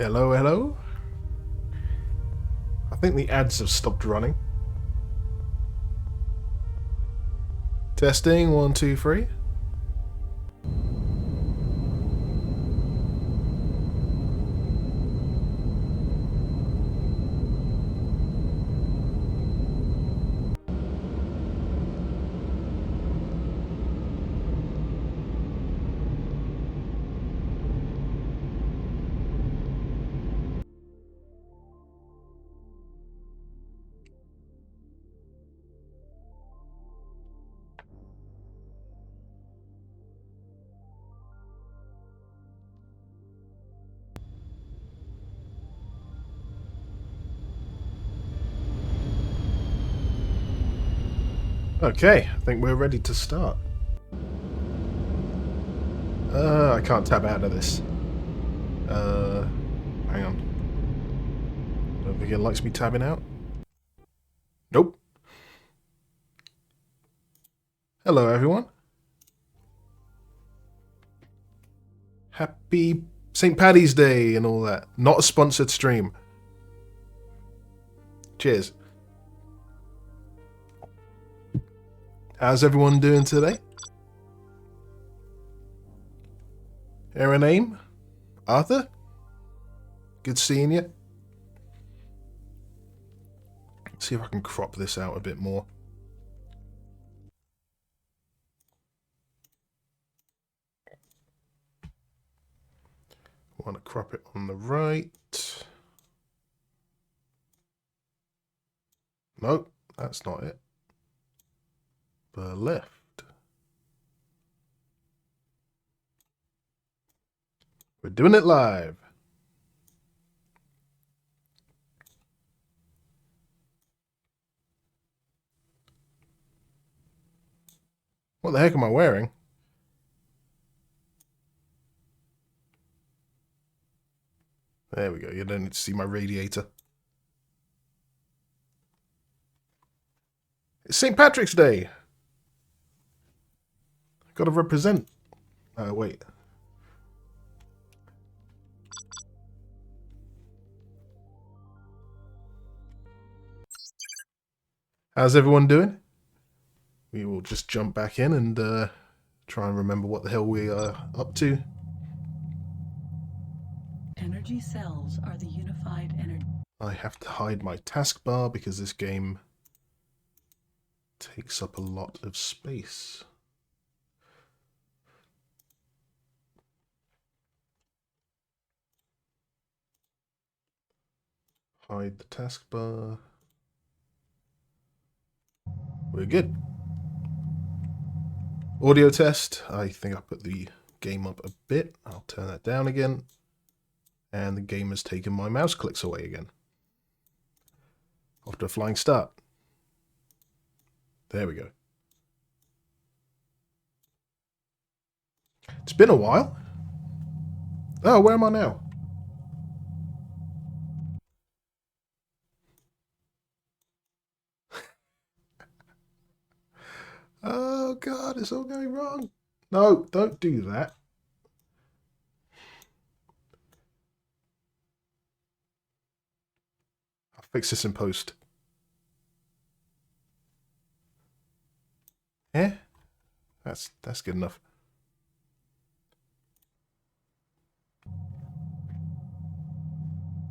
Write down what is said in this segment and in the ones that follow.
Hello, hello. I think the ads have stopped running. Testing, 1, 2, 3. Okay, I think we're ready to start. I can't tab out of this. Hang on. Don't think it likes me tabbing out. Nope. Hello, everyone. Happy St. Paddy's Day and all that. Not a sponsored stream. Cheers. How's everyone doing today? Hear a name? Arthur? Good seeing you. Let's see if I can crop this out a bit more. I want to crop it on the right. Nope, that's not it. The left. We're doing it live. What the heck am I wearing? There we go. You don't need to see my radiator. It's St. Patrick's Day. Gotta represent. Wait. How's everyone doing? We will just jump back in and try and remember what the hell we are up to. Energy cells are the unified energy. I have to hide my taskbar because this game takes up a lot of space. Hide the taskbar. We're good. Audio test. I think I put the game up a bit. I'll turn that down again. And the game has taken my mouse clicks away again. Off to a flying start. There we go. It's been a while. Oh, where am I now? Oh God, it's all going wrong. No, don't do that. I'll fix this in post. Yeah, that's good enough.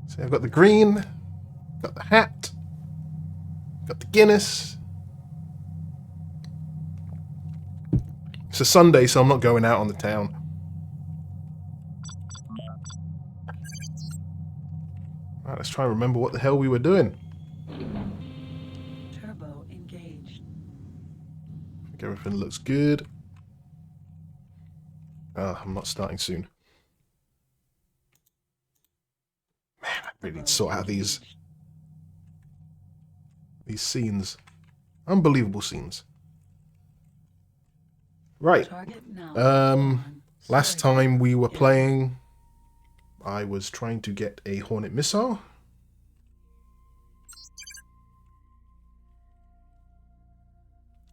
See, I've got the green, got the hat, got the Guinness. It's a Sunday, so I'm not going out on the town. Right, let's try and remember what the hell we were doing. Turbo engaged. I think everything looks good. I'm not starting soon. Man, I really need to sort out these scenes. Unbelievable scenes. Right. Last time we were playing, I was trying to get a Hornet missile.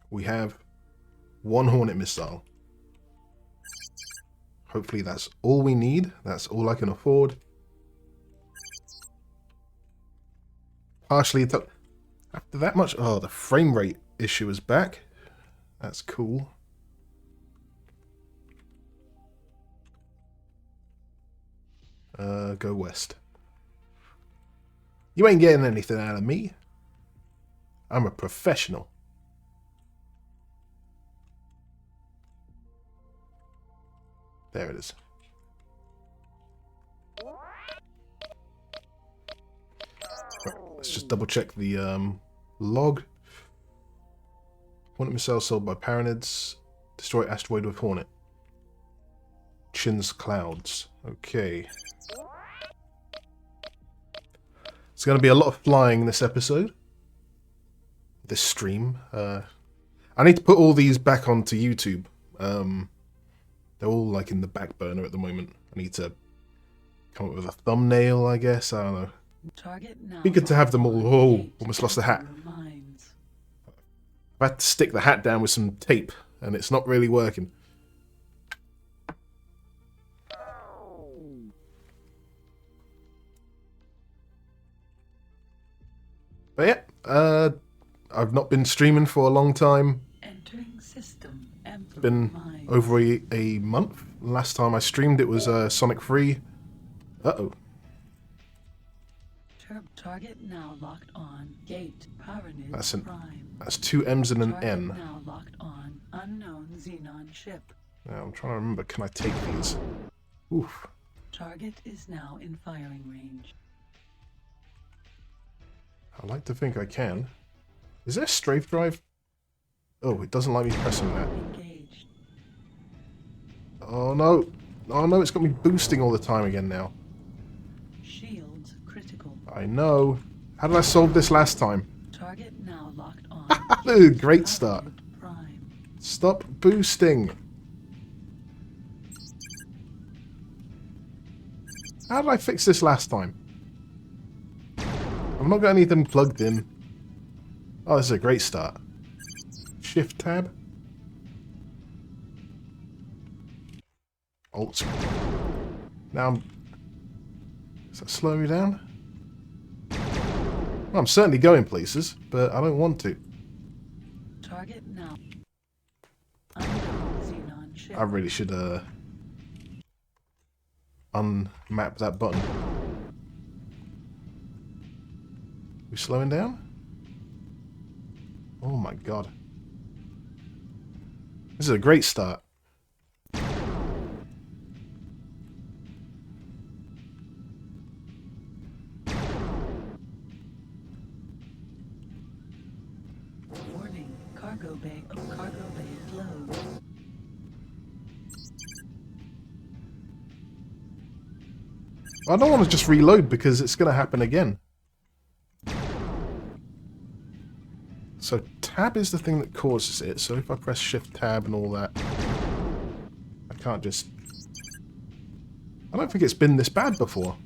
We have one Hornet missile. Hopefully that's all we need. That's all I can afford. partially after that much. Oh, the frame rate issue is back. That's cool. Go west. You ain't getting anything out of me. I'm a professional. There it is. Right, let's just double check the log. Hornet missile sold by Paranids. Destroy asteroid with Hornet. Chin's clouds. Okay. It's going to be a lot of flying this episode. This stream. I need to put all these back onto YouTube. They're all like in the back burner at the moment. I need to come up with a thumbnail, I guess. I don't know. Be good to have them all. Oh, almost lost the hat. I've had to stick the hat down with some tape, and it's not really working. But yeah, I've not been streaming for a long time. Entering system. It's been over a month. Last time I streamed it was Sonic 3. Uh-oh. Target now locked on. Gate Paranids That's Prime. That's 2 M's and an Target N. now locked on. Unknown Xenon ship. Now, I'm trying to remember, can I take these? Oof. Target is now in firing range. I like to think I can. Is there a strafe drive? Oh, it doesn't like me pressing that. Engaged. Oh no! Oh no, it's got me boosting all the time again now. Shields critical. I know. How did I solve this last time? Target now locked on. Great start. Prime. Stop boosting. How did I fix this last time? I've not got anything plugged in. Oh, this is a great start. Shift tab. Alt. Now I'm... Does that slow me down? Well, I'm certainly going places, but I don't want to. Target now. Unknown Xenon ship. I really should unmap that button. We slowing down? Oh my god. This is a great start. Warning. Cargo bay closed. I don't want to just reload because it's going to happen again. So tab is the thing that causes it, so if I press shift tab and all that, I can't just... I don't think it's been this bad before.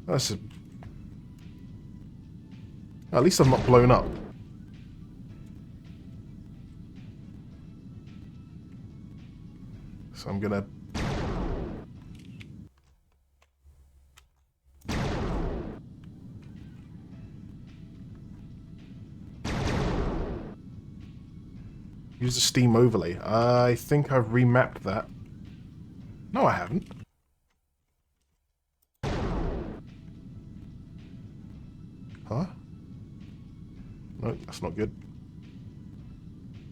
That's a... At least I'm not blown up. So I'm gonna... Use the Steam overlay. I think I've remapped that. No, I haven't. Huh? No, that's not good.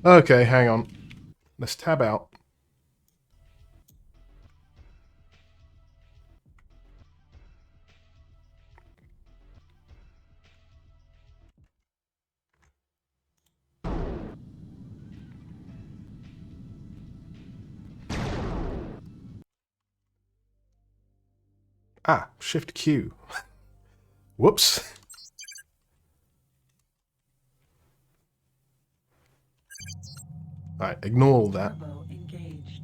Okay, hang on. Let's tab out. Ah, Shift Q. Whoops. Alright, ignore all that. Turbo engaged.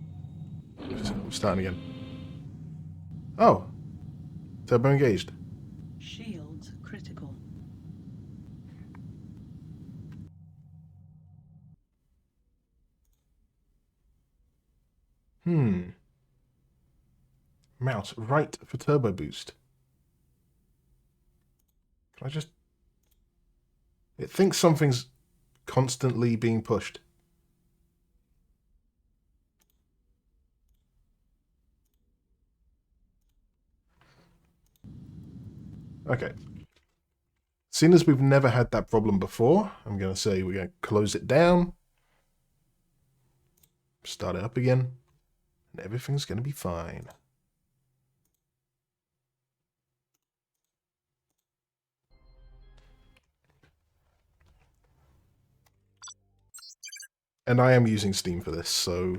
We're starting again. Oh. Turbo engaged. Shields critical. Mouse right for turbo boost. It thinks something's constantly being pushed. Okay. Seeing as we've never had that problem before, I'm going to say we're going to close it down. Start it up again. And everything's going to be fine. And I am using Steam for this, so...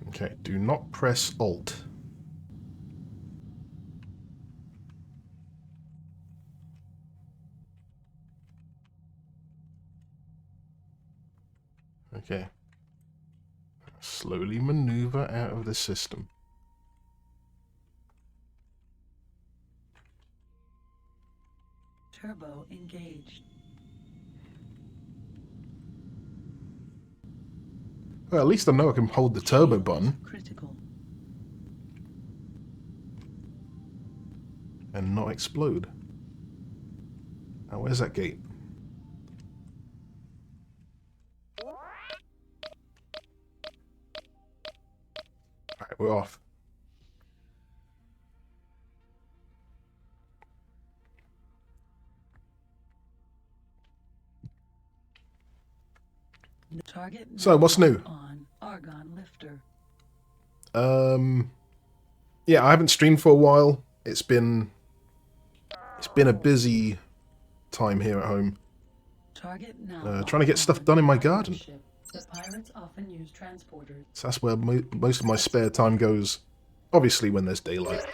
Okay, do not press Alt. Okay. Slowly maneuver out of the system. Turbo engaged. Well, at least I know I can hold the turbo button. Critical. And not explode. Now, where's that gate? Alright, we're off. Target So, what's new? on Argon lifter. Yeah, I haven't streamed for a while. It's been a busy time here at home. Target now Trying to get stuff done in my garden. ship. The pirates often use transporters. So that's where most of my spare time goes. Obviously when there's daylight.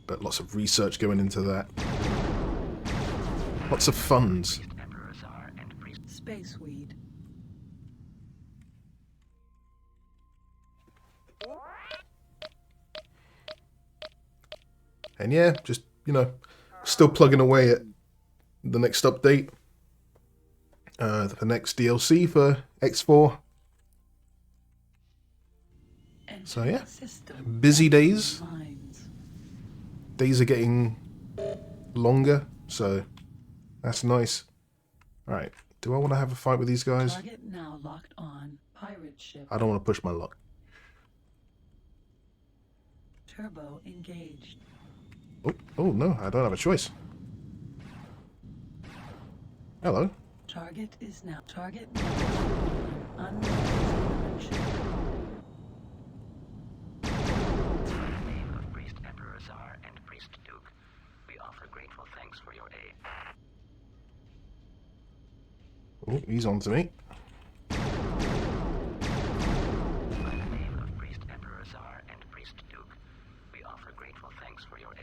But lots of research going into that. Lots of funds. Space weed. And yeah, just, you know, still plugging away at the next update. The next DLC for X4. So yeah, busy days. Days are getting longer, so that's nice. Alright, do I want to have a fight with these guys? Target now locked on pirate ship. I don't want to push my luck. Turbo engaged. Oh no, I don't have a choice. Hello. Target now unknown ship. Name of Priest Emperor Czar and Priest Duke, we offer grateful thanks for your aid. Oh, he's on to me. By the name of Priest Emperor Czar and Priest Duke, we offer grateful thanks for your aid.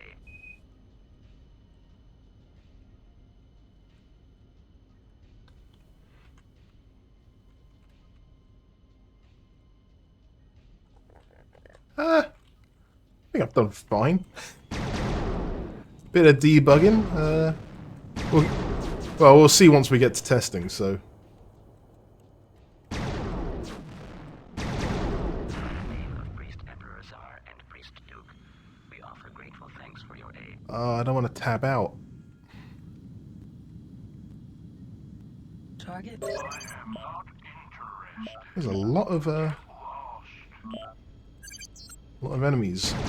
I think I've done fine. Bit of debugging. We'll see once we get to testing, so... I don't want to tab out. Target. There's a lot of enemies. Name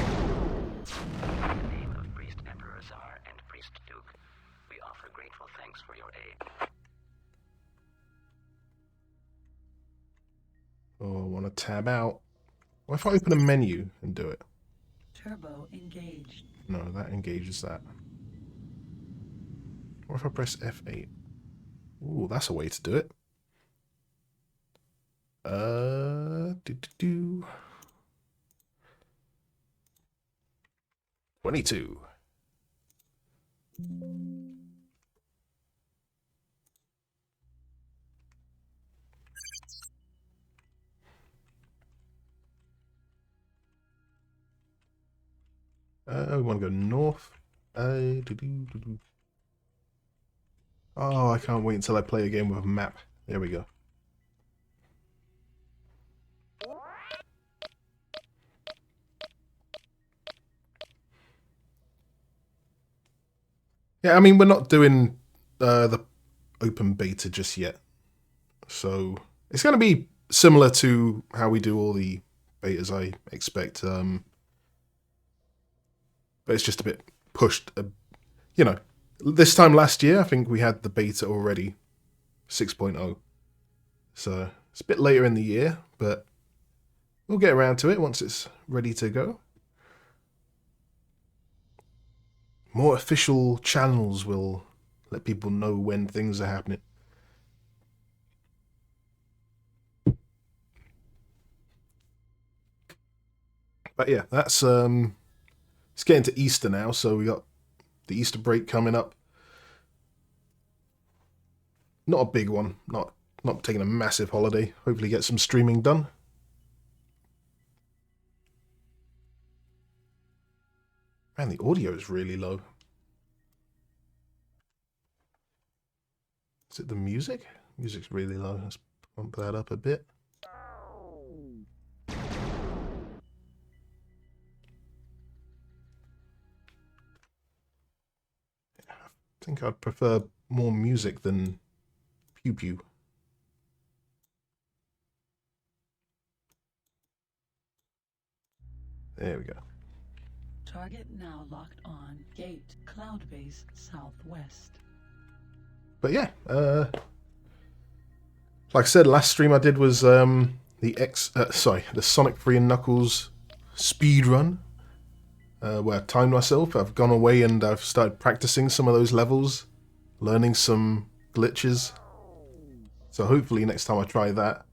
of Priest Emperor Czar and Priest Duke, we offer grateful thanks for your aid. Oh, I want to tab out. What if I open a menu and do it? Turbo engaged. No, that engages that. What if I press F8? Ooh, that's a way to do it. 22. We want to go north. Oh, I can't wait until I play a game with a map. There we go. Yeah, I mean, we're not doing the open beta just yet. So it's going to be similar to how we do all the betas, I expect. But it's just a bit pushed. You know, this time last year, I think we had the beta already, 6.0. So it's a bit later in the year, but we'll get around to it once it's ready to go. More official channels will let people know when things are happening. But yeah, that's it's getting to Easter now, so we got the Easter break coming up. Not a big one, not taking a massive holiday. Hopefully get some streaming done. Man, the audio is really low. Is it the music? Music's really low. Let's bump that up a bit. I think I'd prefer more music than pew pew. There we go. Target now locked on. Gate cloud base southwest. But yeah, like I said, last stream I did was the Sonic 3 and Knuckles speed run, where I timed myself. I've gone away and I've started practicing some of those levels, learning some glitches. So hopefully next time I try that,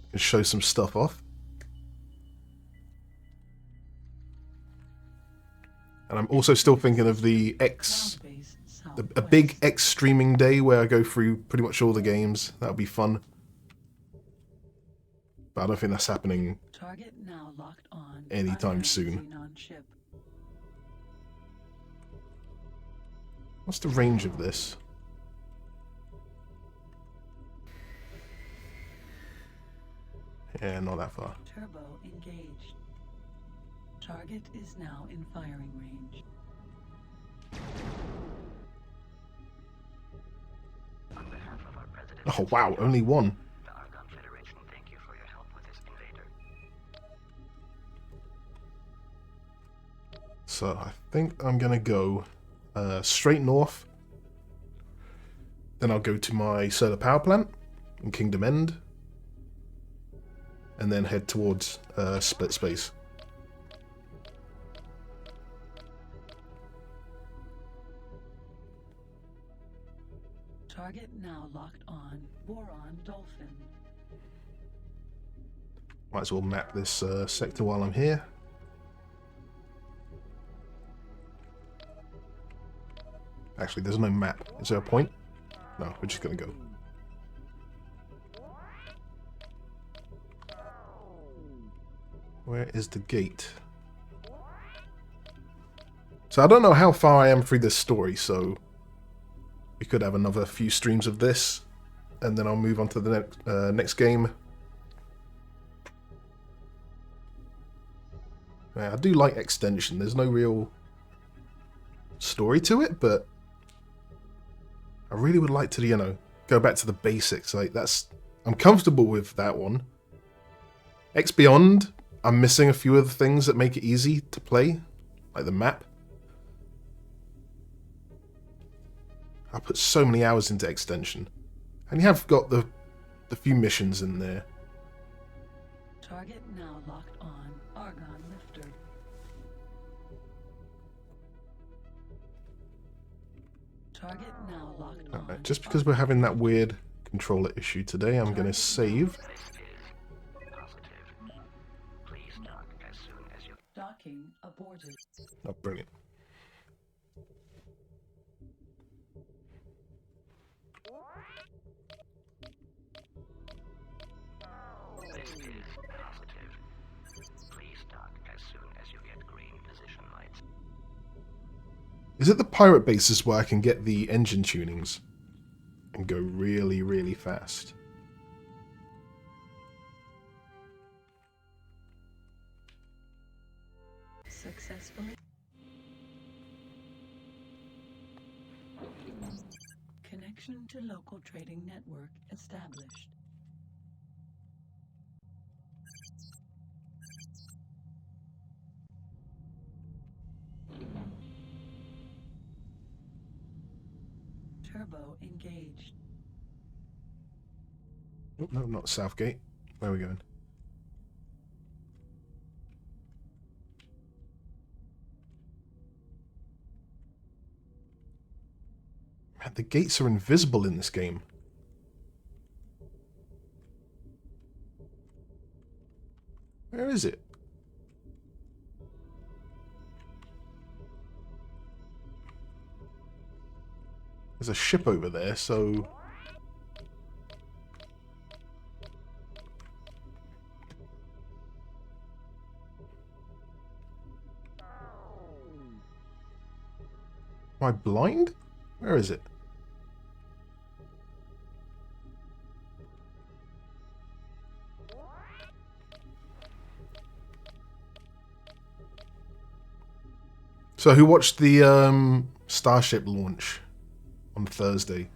I can show some stuff off. And I'm also still thinking of the a big X streaming day where I go through pretty much all the games. That'll be fun. But I don't think that's happening Target now locked on anytime soon. Xenon ship. What's the range of this? Yeah, not that far. Turbo engaged. Target is now in firing range. On behalf of our president, Oh wow, only one. the Argon Federation, thank you for your help with this invader. So I think I'm gonna go straight north. Then I'll go to my solar power plant in Kingdom End. And then head towards Split Space. Target now locked on Boron Dolphin. Might as well map this sector while I'm here. Actually, there's no map. Is there a point? No, we're just gonna go. Where is the gate? So I don't know how far I am through this story, so we could have another few streams of this, and then I'll move on to the next game. Yeah, I do like Extension. There's no real story to it, but I really would like to, you know, go back to the basics. Like I'm comfortable with that one. X Beyond, I'm missing a few of the things that make it easy to play, like the map. I put so many hours into Extension, and you have got the few missions in there. Target now locked on Argon Lifter. Target now locked on. Alright, just because we're having that weird controller issue today, I'm going to save. This is positive. Please dock as soon as you... Docking aborted. Oh, brilliant. This is positive. Please dock as soon as you get green position lights. Is it the pirate bases where I can get the engine tunings? and go really, really fast. Successfully. Connection to local trading network established. Turbo engaged. Oh, no, not Southgate. Where are we going? Man, the gates are invisible in this game. Where is it? There's a ship over there, so... Am I blind? Where is it? So who watched the Starship launch on Thursday?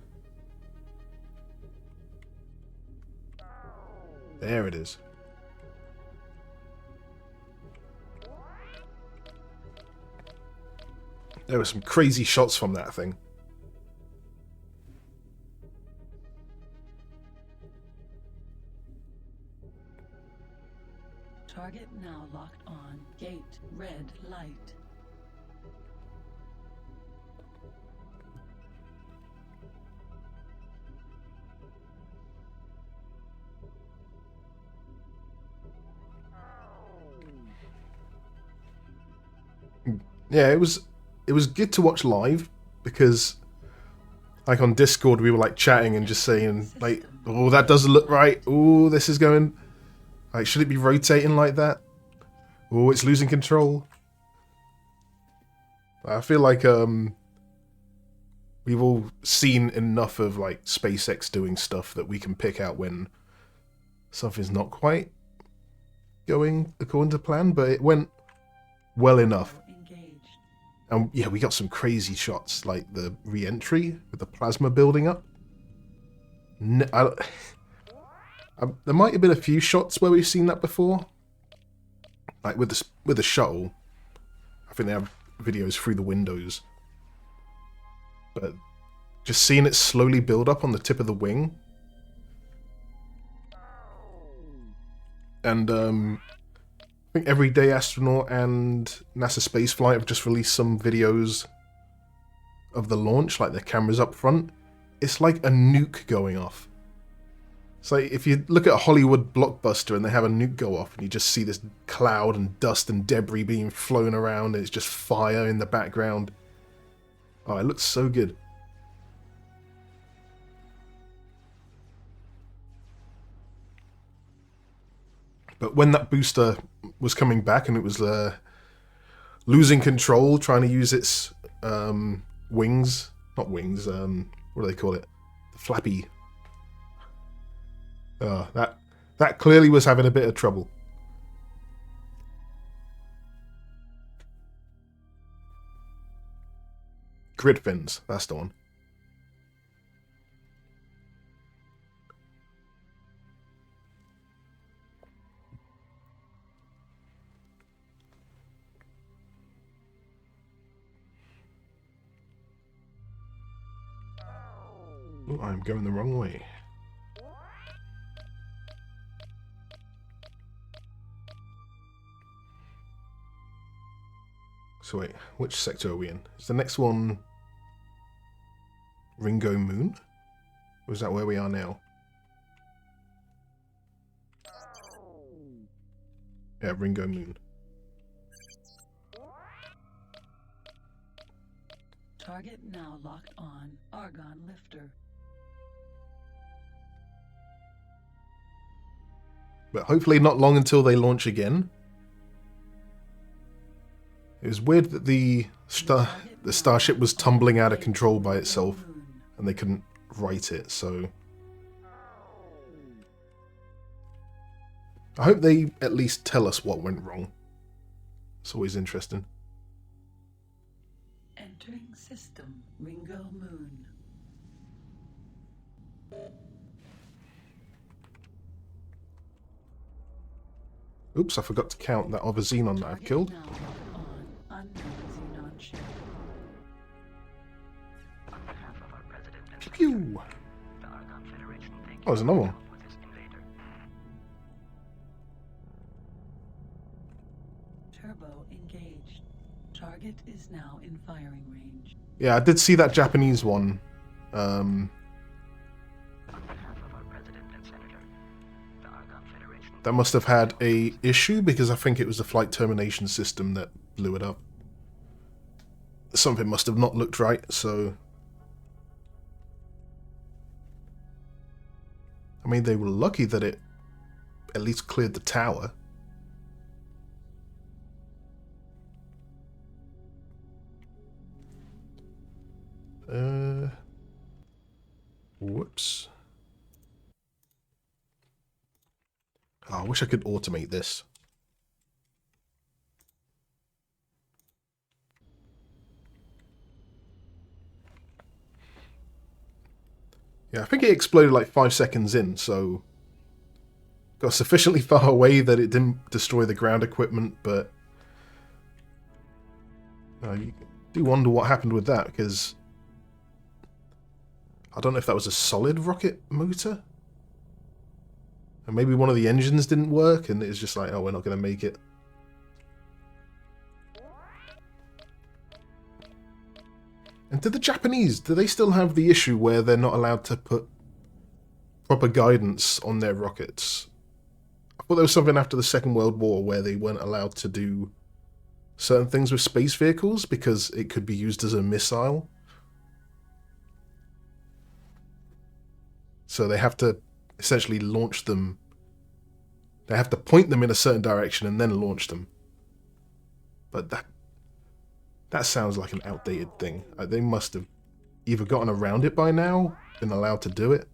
There it is. There were some crazy shots from that thing. Target now locked on. Gate red light. Yeah, it was good to watch live because, like on Discord, we were like chatting and just saying like, "Oh, that doesn't look right. Oh, this is going. Like, should it be rotating like that? Oh, it's losing control." I feel like we've all seen enough of like SpaceX doing stuff that we can pick out when something's not quite going according to plan, but it went well enough. And yeah, we got some crazy shots, like the re-entry with the plasma building up. There might have been a few shots where we've seen that before, like with the shuttle. I think they have videos through the windows, but just seeing it slowly build up on the tip of the wing, and I think Everyday Astronaut and NASA Spaceflight have just released some videos of the launch, like the cameras up front. It's like a nuke going off. It's like if you look at a Hollywood blockbuster and they have a nuke go off and you just see this cloud and dust and debris being flown around and it's just fire in the background. Oh, it looks so good. But when that booster was coming back and it was losing control, trying to use its wings, not wings, what do they call it? The flappy. That clearly was having a bit of trouble. Grid fins, that's the one. Oh, I'm going the wrong way. So wait, which sector are we in? Is the next one Ringo Moon? Or is that where we are now? Yeah, Ringo Moon. Target now locked on. Argon lifter. But hopefully not long until they launch again. It was weird that the starship was tumbling out of control by itself, and they couldn't write it, so I hope they at least tell us what went wrong. It's always interesting. Entering system, Ringo Moon. Oops, I forgot to count that other Xenon that I've killed. Now locked on. Unknown Xenon ship. On behalf of our president and Pew pew! the Argon Federation, thank you Oh, there's another for your one. help with this invader. Turbo engaged. Target is now in firing range. Yeah, I did see that Japanese one. On behalf of our president and senator, the Argon Federation. That must have had a issue because I think it was the flight termination system that blew it up. Something must have not looked right, so... I mean, they were lucky that it at least cleared the tower. Whoops. Oh, I wish I could automate this. Yeah, I think it exploded like 5 seconds in, so got sufficiently far away that it didn't destroy the ground equipment, but you do wonder what happened with that, because I don't know if that was a solid rocket motor, and maybe one of the engines didn't work, and it's just like, oh, we're not going to make it. And do the Japanese, do they still have the issue where they're not allowed to put proper guidance on their rockets? I thought there was something after the Second World War where they weren't allowed to do certain things with space vehicles because it could be used as a missile. So they have to essentially launch them. They have to point them in a certain direction and then launch them. But that sounds like an outdated thing. They must have either gotten around it by now, been allowed to do it.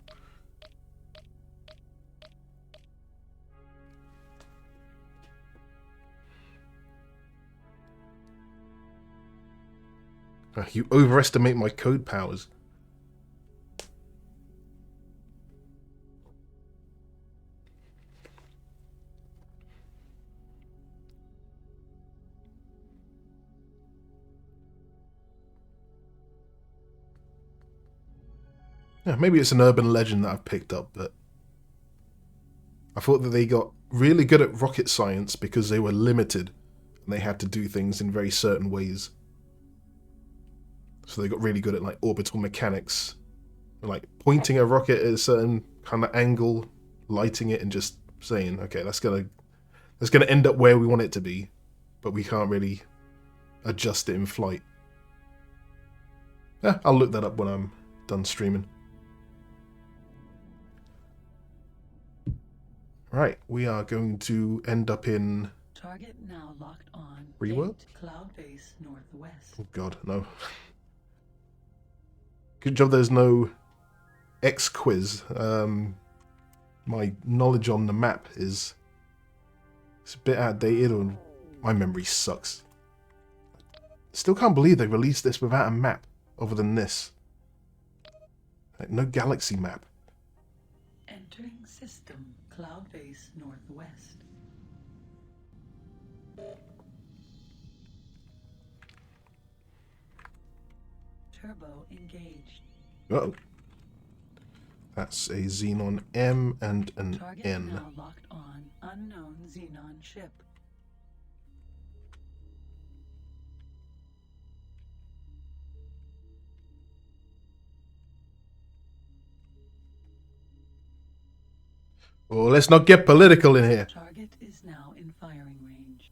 You overestimate my code powers. Yeah, maybe it's an urban legend that I've picked up, but I thought that they got really good at rocket science because they were limited and they had to do things in very certain ways. So they got really good at like orbital mechanics, like pointing a rocket at a certain kind of angle, lighting it, and just saying, okay, that's gonna end up where we want it to be, but we can't really adjust it in flight. Yeah, I'll look that up when I'm done streaming. Right, we are going to end up in... Target now locked on. Reworld? Gate, Cloud Base Northwest. Oh god, no. Good job there's no X quiz. My knowledge on the map is... It's a bit outdated, and my memory sucks. Still can't believe they released this without a map, other than this. Like, no galaxy map. Entering system, Cloud Base Northwest. Turbo engaged. Uh-oh. That's a Xenon M and an Target N. now locked on. Unknown Xenon ship. Oh, let's not get political in here. Target is now in firing range.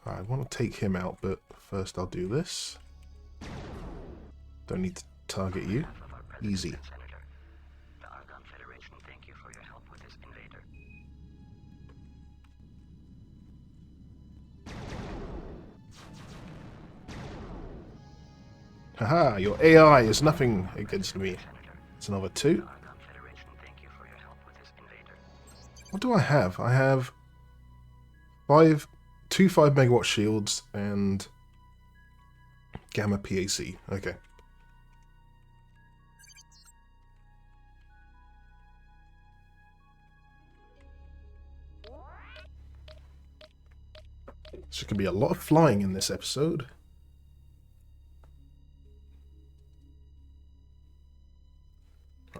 I want to take him out, but first I'll do this. Don't need to target you. Easy. Senator, the Argon Federation, thank you for your help with this invader. Haha, your AI is nothing against me. It's another 2. Our Confederation thank you for your help with this invader. What do I have? I have 2 5-megawatt shields and gamma PAC. Okay. So there could be a lot of flying in this episode.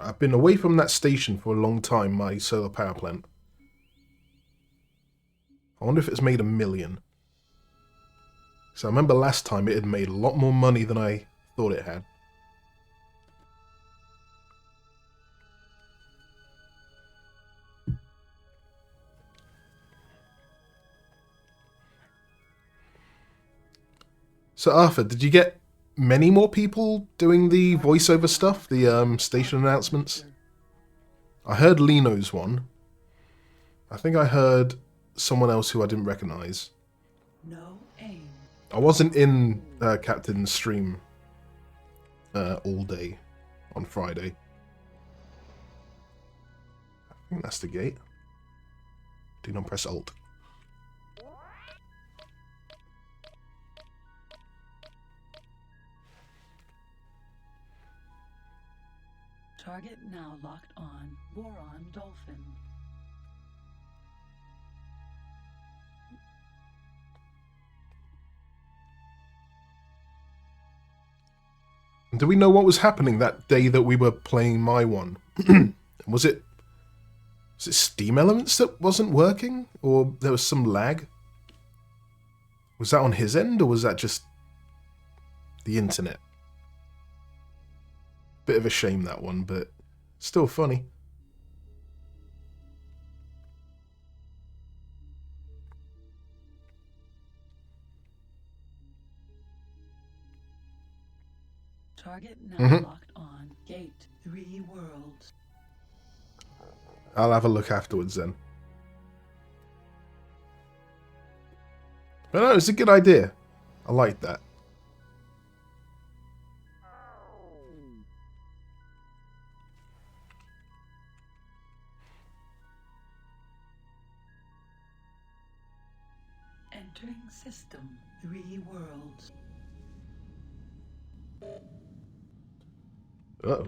I've been away from that station for a long time, my solar power plant. I wonder if it's made $1 million. So I remember last time it had made a lot more money than I thought it had. So Arthur, did you get many more people doing the voiceover stuff, the station announcements? I heard Lino's one. I think I heard someone else who I didn't recognize. No aim. I wasn't in Captain's stream all day on Friday. I think that's the gate. Do not press Alt. Target now locked on. Boron Dolphin. Do we know what was happening that day that we were playing my one? Was it Steam Elements that wasn't working? Or there was some lag? Was that on his end, or was that just the internet? Bit of a shame, that one, but still funny. Target now locked on. Gate 3 worlds. I'll have a look afterwards then. But no, it's a good idea. I like that. Entering system 3 worlds. Uh-oh.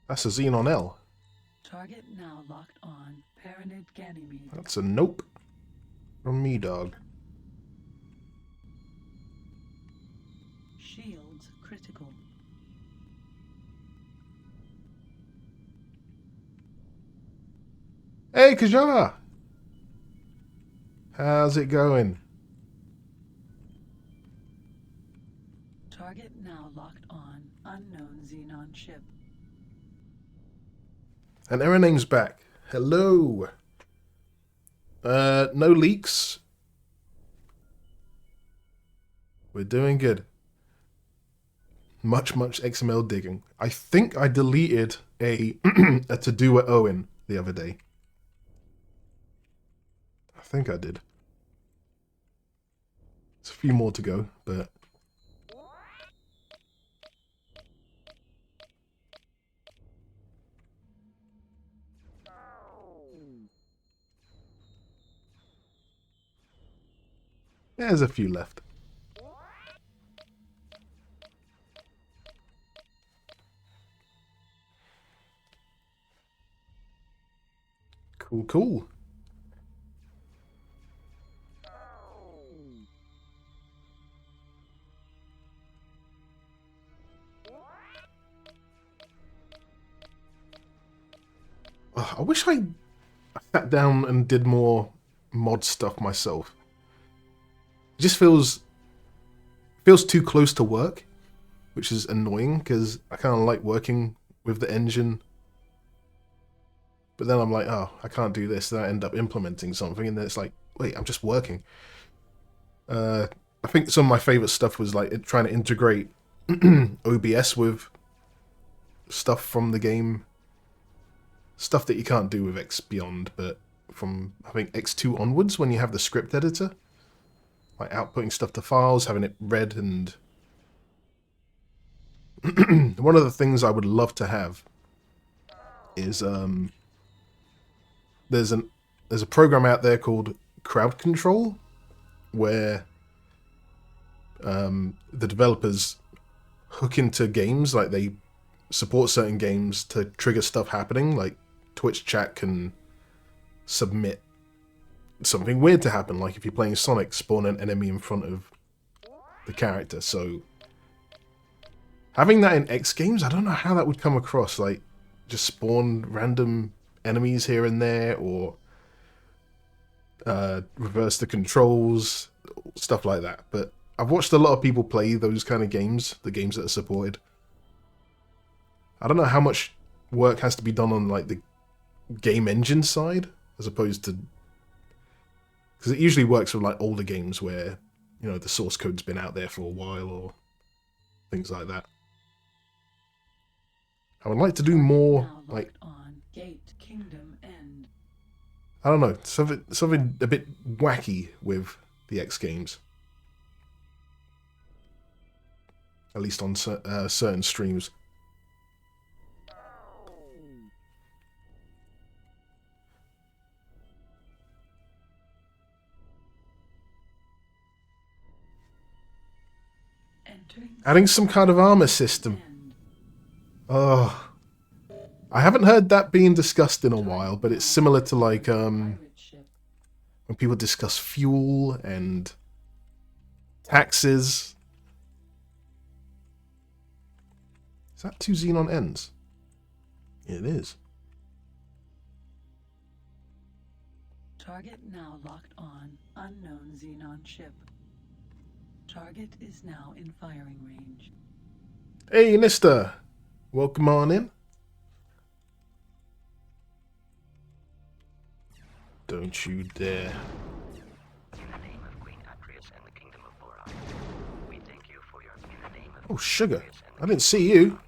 That's a Xenon L. Target now locked on. Paranid Ganymede. That's a nope. From me, dog. Shields critical. Hey, Kajar! How's it going? Target now locked on. Unknown Xenon ship. And Error Name's back. Hello. No leaks. We're doing good. Much XML digging. I think I deleted a to-do at Owen the other day. I think I did. There's a few more to go, but... There's a few left. Cool. I wish I sat down and did more mod stuff myself. It just feels too close to work, which is annoying because I kind of like working with the engine. But then I'm like, oh, I can't do this. Then I end up implementing something, and then it's like, wait, I'm just working. I think some of my favorite stuff was like trying to integrate OBS with stuff from the game. Stuff that you can't do with X Beyond, but from, I think, X2 onwards, when you have the script editor. Like outputting stuff to files, having it read and one of the things I would love to have is there's a program out there called Crowd Control where the developers hook into games, like they support certain games to trigger stuff happening, like Twitch chat can submit something weird to happen, like if you're playing Sonic, spawn an enemy in front of the character. So having that in X games, I don't know how that would come across, like just spawn random enemies here and there, or reverse the controls, stuff like that. But I've watched a lot of people play those kind of games, the games that are supported. I don't know how much work has to be done on like the game engine side, as opposed to, because it usually works with like older games where, you know, the source code's been out there for a while or things like that. I would like to do more like on Gate Kingdom End. I don't know, something a bit wacky with the X games. At least on certain streams. Adding some kind of armor system. Oh, I haven't heard that being discussed in a while, but it's similar to like when people discuss fuel and taxes. Is that 2 Xenon ends? It is. Target now locked on. Unknown Xenon ship. Target is now in firing range. Hey, Nista. Welcome on in. Don't you dare. In the name of Queen Atreus and the Kingdom of Boron, we thank you for your... In the name of Oh, sugar. Atreus and I didn't see you.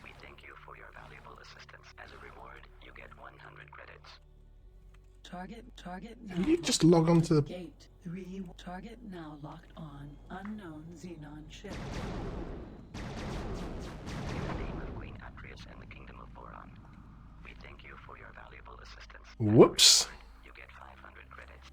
we thank you for your valuable assistance. As a reward, you get 100 credits. Target now. Can you just log on to the... Gate 3. Target now locked on. Unknown Xenon ship. In the name of Queen Atreus and the Kingdom of Boron, we thank you for your valuable assistance. As a Whoops. reward, you get 500 credits.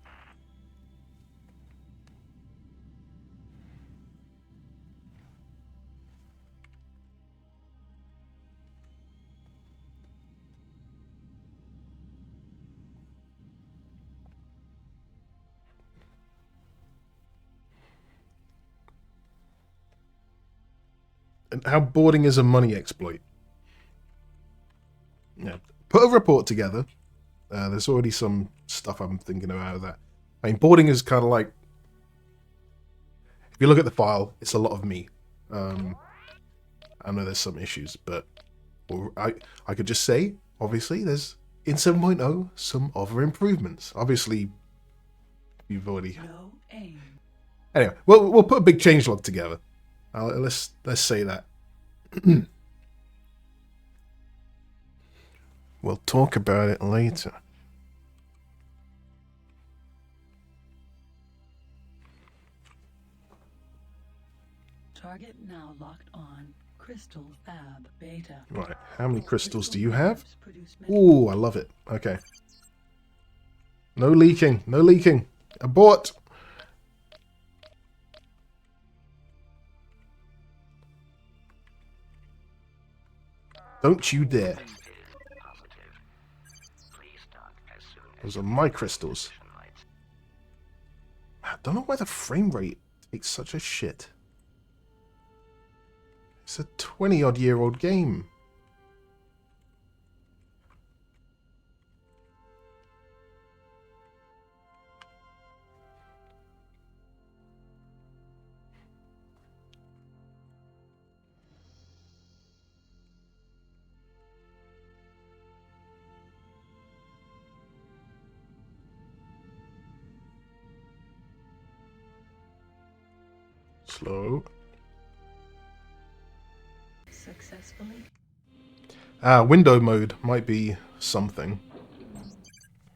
And how boarding is a money exploit. Yeah. Put a report together. There's already some stuff I'm thinking about of that. I mean, boarding is kind of like... If you look at the file, it's a lot of me. I know there's some issues, but... Or I could just say, obviously, there's, in 7.0, some other improvements. Obviously, you've already... No aim. Anyway, we'll put a big changelog together. Let's say that. We'll talk about it later. Target now locked on. Crystal Fab Beta. Right, how many crystals do you have? Produce Ooh, I love it. Okay. No leaking, no leaking. Abort! Don't you dare. Is positive. Please dock as soon as Those are my crystals. position lights. I don't know why the frame rate takes such a shit. It's a 20-odd-year-old game. Slow. successfully. Window mode might be something.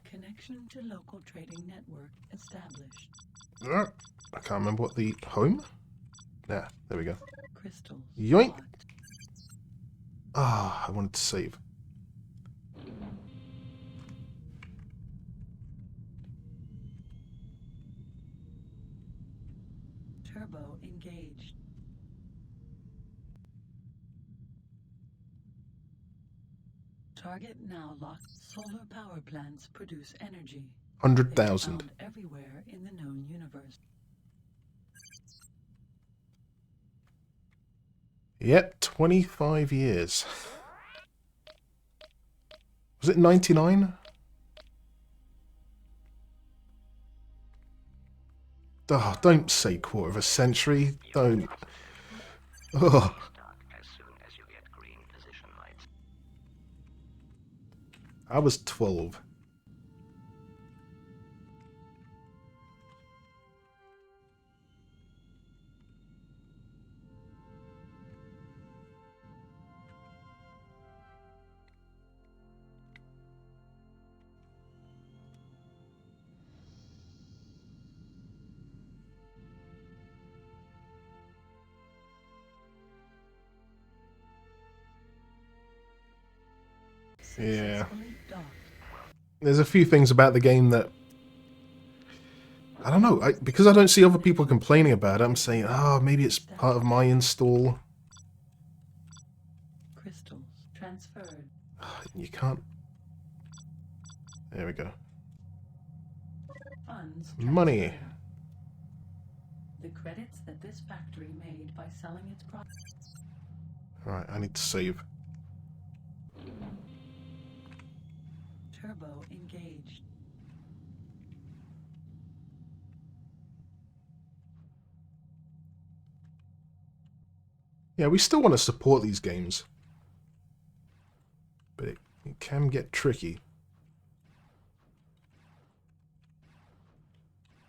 Connection to local trading network established. I can't remember what the home? Yeah, there we go. Crystals. Yoink. locked. Ah, I wanted to save. Turbo engaged. Target now locked. Solar power plants produce energy. They are 100,000. found everywhere in the known universe. Yep, 25 years. Was it 99? Oh, don't say quarter of a century. Don't. Oh, Dock as soon as you get green position lights. I was 12. Yeah. Successfully docked. There's a few things about the game that I don't know. Because I don't see other people complaining about it, I'm saying, oh, maybe it's part of my install. Crystals transferred. You can't. There we go. Funds Money. transferred. The credits that this factory made by selling its products. Alright, I need to save. Turbo engaged. Yeah, we still want to support these games. But it can get tricky.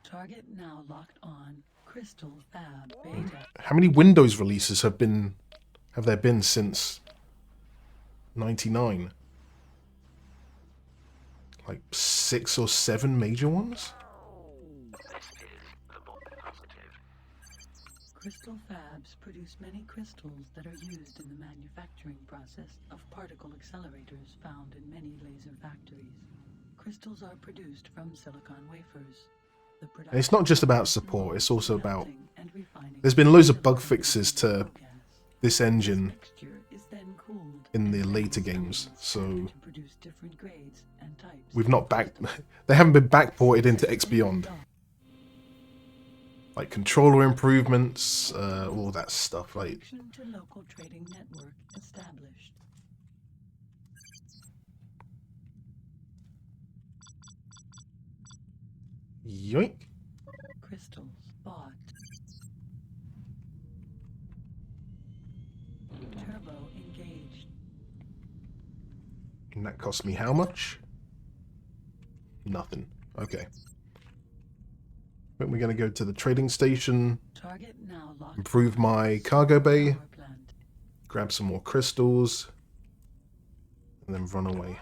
Target now locked on. Crystal Fab Beta. How many Windows releases have there been since 99? Like 6 or 7 major ones? This is the book positive. Crystal fabs produce many crystals that are used in the manufacturing process of particle accelerators found in many laser factories. Crystals are produced from silicon wafers. The And it's not just about support, it's also about... There's been There's loads of bug fixes to this engine in the later games, so we've not they haven't been backported into X Beyond. Like controller improvements, all that stuff. Like, Connection to local trading network established. yoink. Crystals bought. Turbo engaged. And that cost me how much? Nothing. Okay. Then we're going to go to the trading station, Target now locked. improve my cargo bay, Power plant. grab some more crystals, and then run away.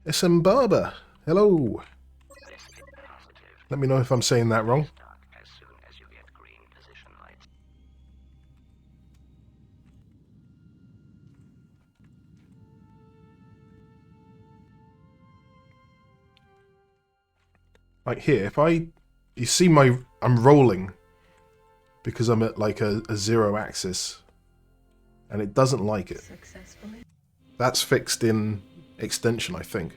SM Barber, hello. This is positive. Let me know if I'm saying that wrong. Dock as soon as you get green position lights. Like here, you see I'm rolling because I'm at like a 0 axis, and it doesn't like it. Successfully. That's fixed in extension, I think.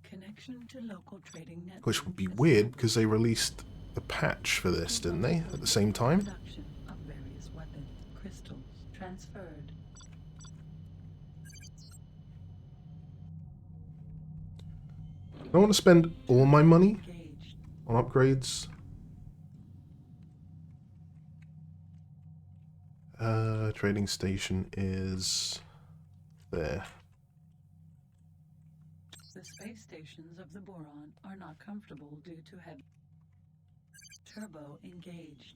Connection to local trading network. Which would be weird because they released the patch for this, didn't they? At the same time? Production of various weapons. Crystals transferred. I don't want to spend all my money Engaged. on upgrades. Trading station is there. The space stations of the boron are not comfortable due to heavy. Turbo engaged.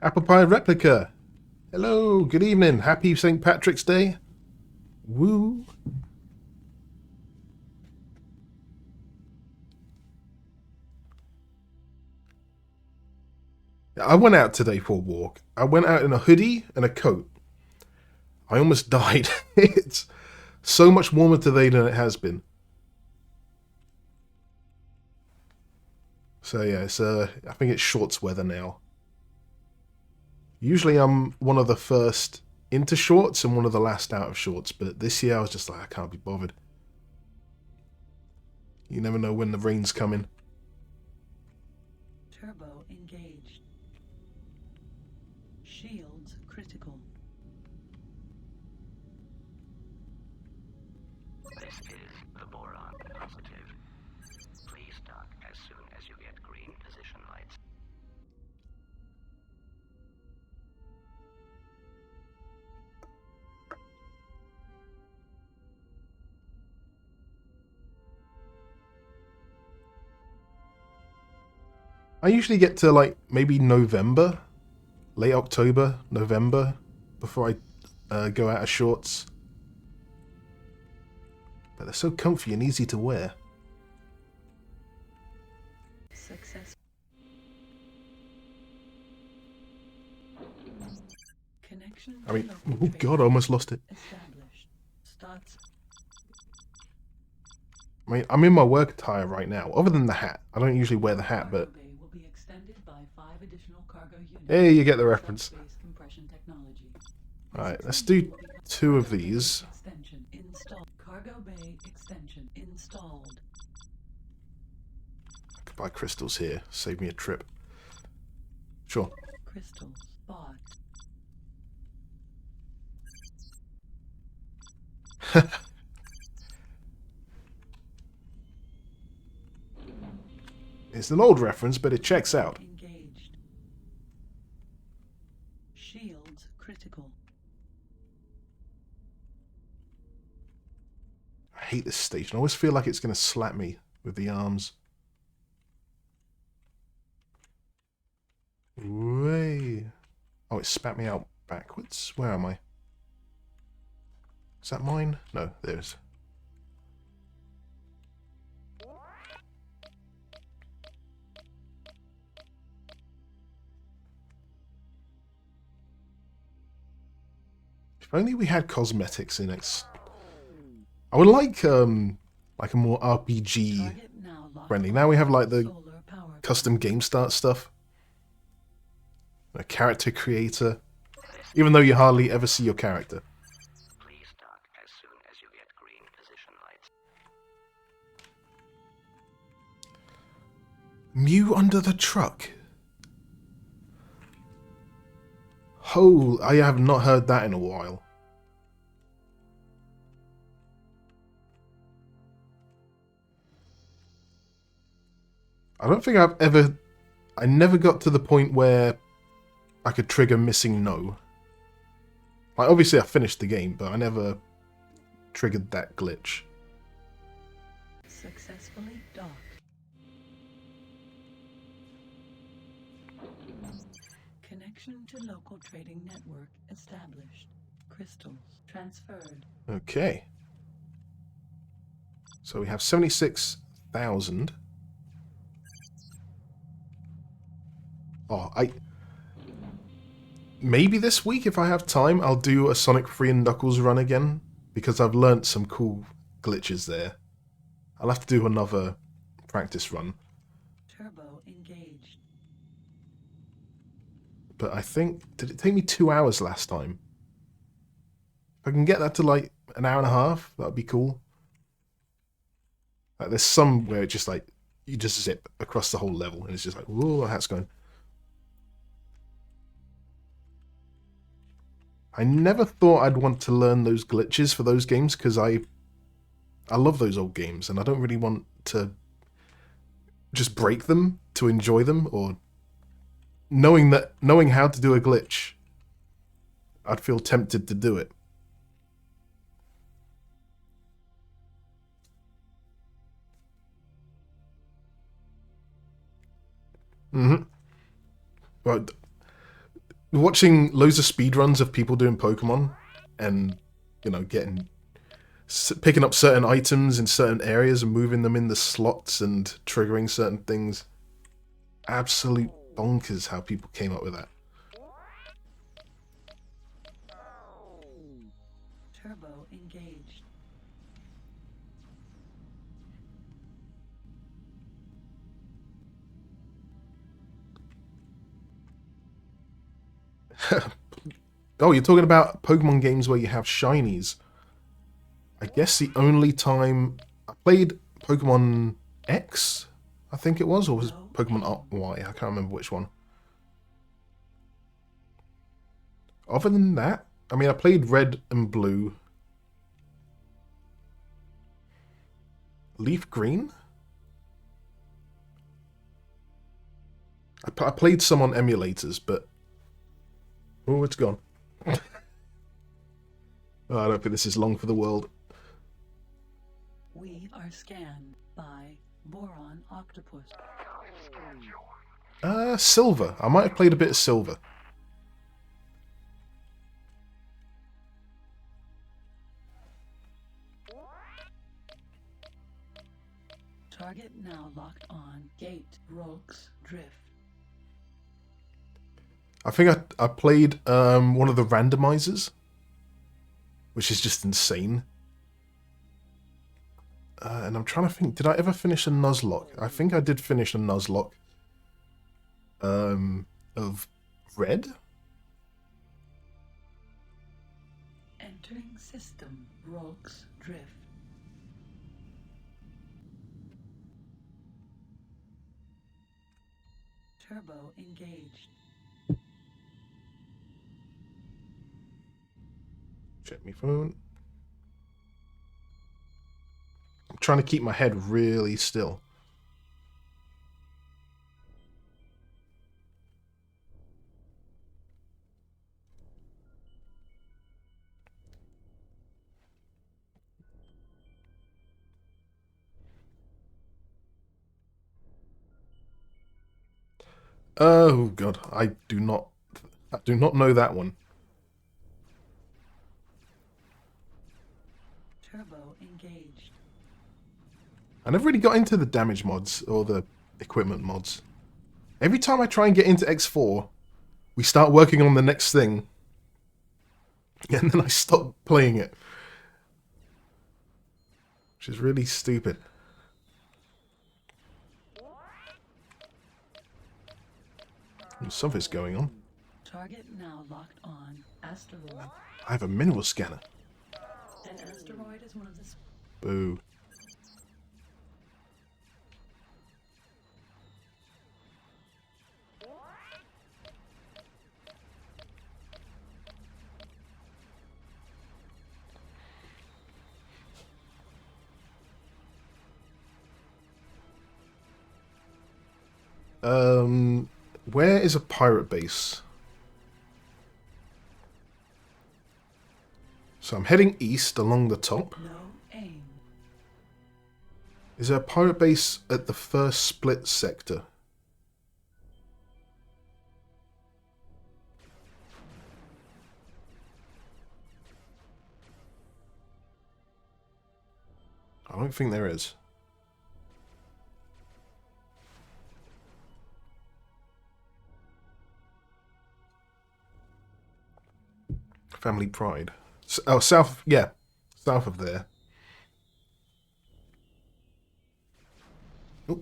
Apple Pie replica. Hello, good evening. Happy St. Patrick's Day. Woo. I went out today for a walk. I went out in a hoodie and a coat. I almost died. It's so much warmer today than it has been. So yeah, I think it's shorts weather now. Usually I'm one of the first into shorts and one of the last out of shorts, but this year I was just like, I can't be bothered. You never know when the rain's coming. Turbo engaged. Shields critical. This is the boron positive. Please dock as soon as you get green position lights. I usually get to like maybe November, late October, November, before I go out of shorts. But they're so comfy and easy to wear. Success. Connection. I mean, oh god, I almost lost it. Established. Starts. I mean, I'm in my work attire right now, other than the hat. I don't usually wear the hat, but... Cargo bay will be extended by 5 additional cargo units. Hey, you get the reference. Subspace compression technology. Alright, let's do 2 of these. Extension installed. Cargo bay extension installed. I could buy crystals here, save me a trip. Sure. Crystals bought. It's an old reference, but it checks out. Engaged. Shields critical. I hate this station. I always feel like it's going to slap me with the arms. Way. Oh, it spat me out backwards. Where am I? Is that mine? No, there's. If only we had cosmetics in it. I would like a more RPG Target now locked friendly. on. Now we have like the Solar power custom game start stuff. A character creator. Even though you hardly ever see your character. Please dock as soon as you get green position lights. Mew under the truck. Oh, I have not heard that in a while. I don't think I never got to the point where I could trigger missing no. Like, obviously I finished the game, but I never triggered that glitch. successfully docked. Connection to local trading network established. Crystals transferred. Okay. So we have 76,000. Oh, maybe this week, if I have time, I'll do a Sonic 3 and Knuckles run again, because I've learnt some cool glitches there. I'll have to do another practice run. Turbo engaged. But I think... Did it take me 2 hours last time? If I can get that to, like, an hour and a half, that would be cool. Like, there's some where it just, like, you just zip across the whole level, and it's just like, whoa, how's it going? I never thought I'd want to learn those glitches for those games, because I love those old games, and I don't really want to just break them to enjoy them, or knowing how to do a glitch, I'd feel tempted to do it. Mm-hmm. But watching loads of speedruns of people doing Pokemon and, you know, picking up certain items in certain areas and moving them in the slots and triggering certain things. Absolute bonkers how people came up with that. Turbo engaged. Oh, you're talking about Pokemon games where you have shinies. I guess the only time I played Pokemon X, I think it was, or was it Pokemon Y? I can't remember which one. Other than that, I mean, I played Red and Blue. Leaf Green? I played some on emulators, but... Oh, it's gone. Oh, I don't think this is long for the world. We are scanned by Boron Octopus. Silver. I might have played a bit of Silver. Target now locked on. Gate Rogues Drift. I think I played one of the randomizers, which is just insane. And I'm trying to think, did I ever finish a Nuzlocke? I think I did finish a Nuzlocke of Red. Entering system. Rogues Drift. Turbo engaged. Check my phone. I'm trying to keep my head really still. Oh god, I do not know that one. Turbo engaged. I never really got into the damage mods or the equipment mods. Every time I try and get into X4, we start working on the next thing, and then I stop playing it. Which is really stupid. Something's going on. Target now locked on. Asteroid. I have a mineral scanner. An asteroid is one of the... Boo. Where is a pirate base? So I'm heading east along the top. No aim. Is there a pirate base at the first split sector? I don't think there is. Family Pride. Oh, south, yeah. South of there. Oh,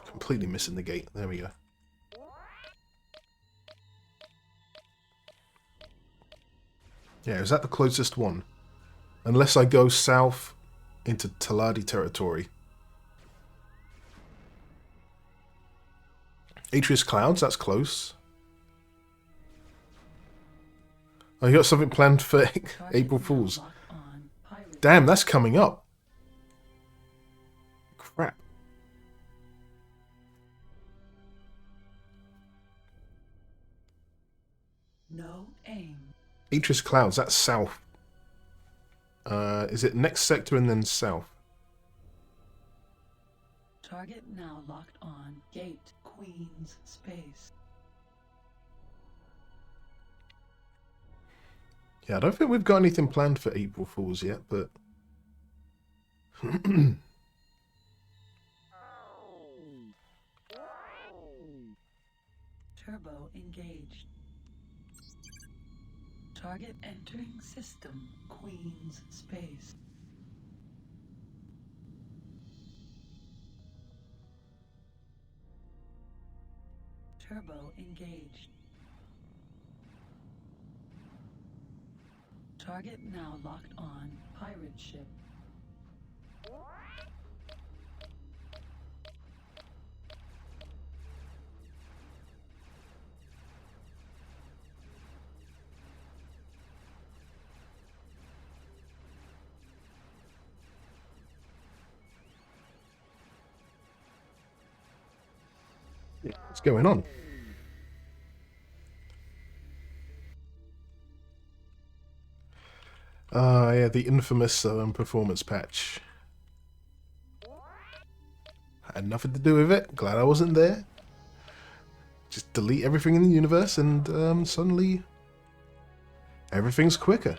completely missing the gate. There we go. Yeah, is that the closest one? Unless I go south into Taladi territory. Atreus Clouds, that's close. Oh, you got something planned for April Fools. Damn, that's coming up. Crap. No aim. Atreus Clouds, that's south. Is it next sector and then south? Target now locked on. Gate Queen's Space. Yeah, I don't think we've got anything planned for April Fools yet, but... Turbo engaged. Target entering system. Queen's space. Turbo engaged. Target now locked on. Pirate ship. What's going on? Yeah, the infamous performance patch. Had nothing to do with it. Glad I wasn't there. Just delete everything in the universe and suddenly everything's quicker.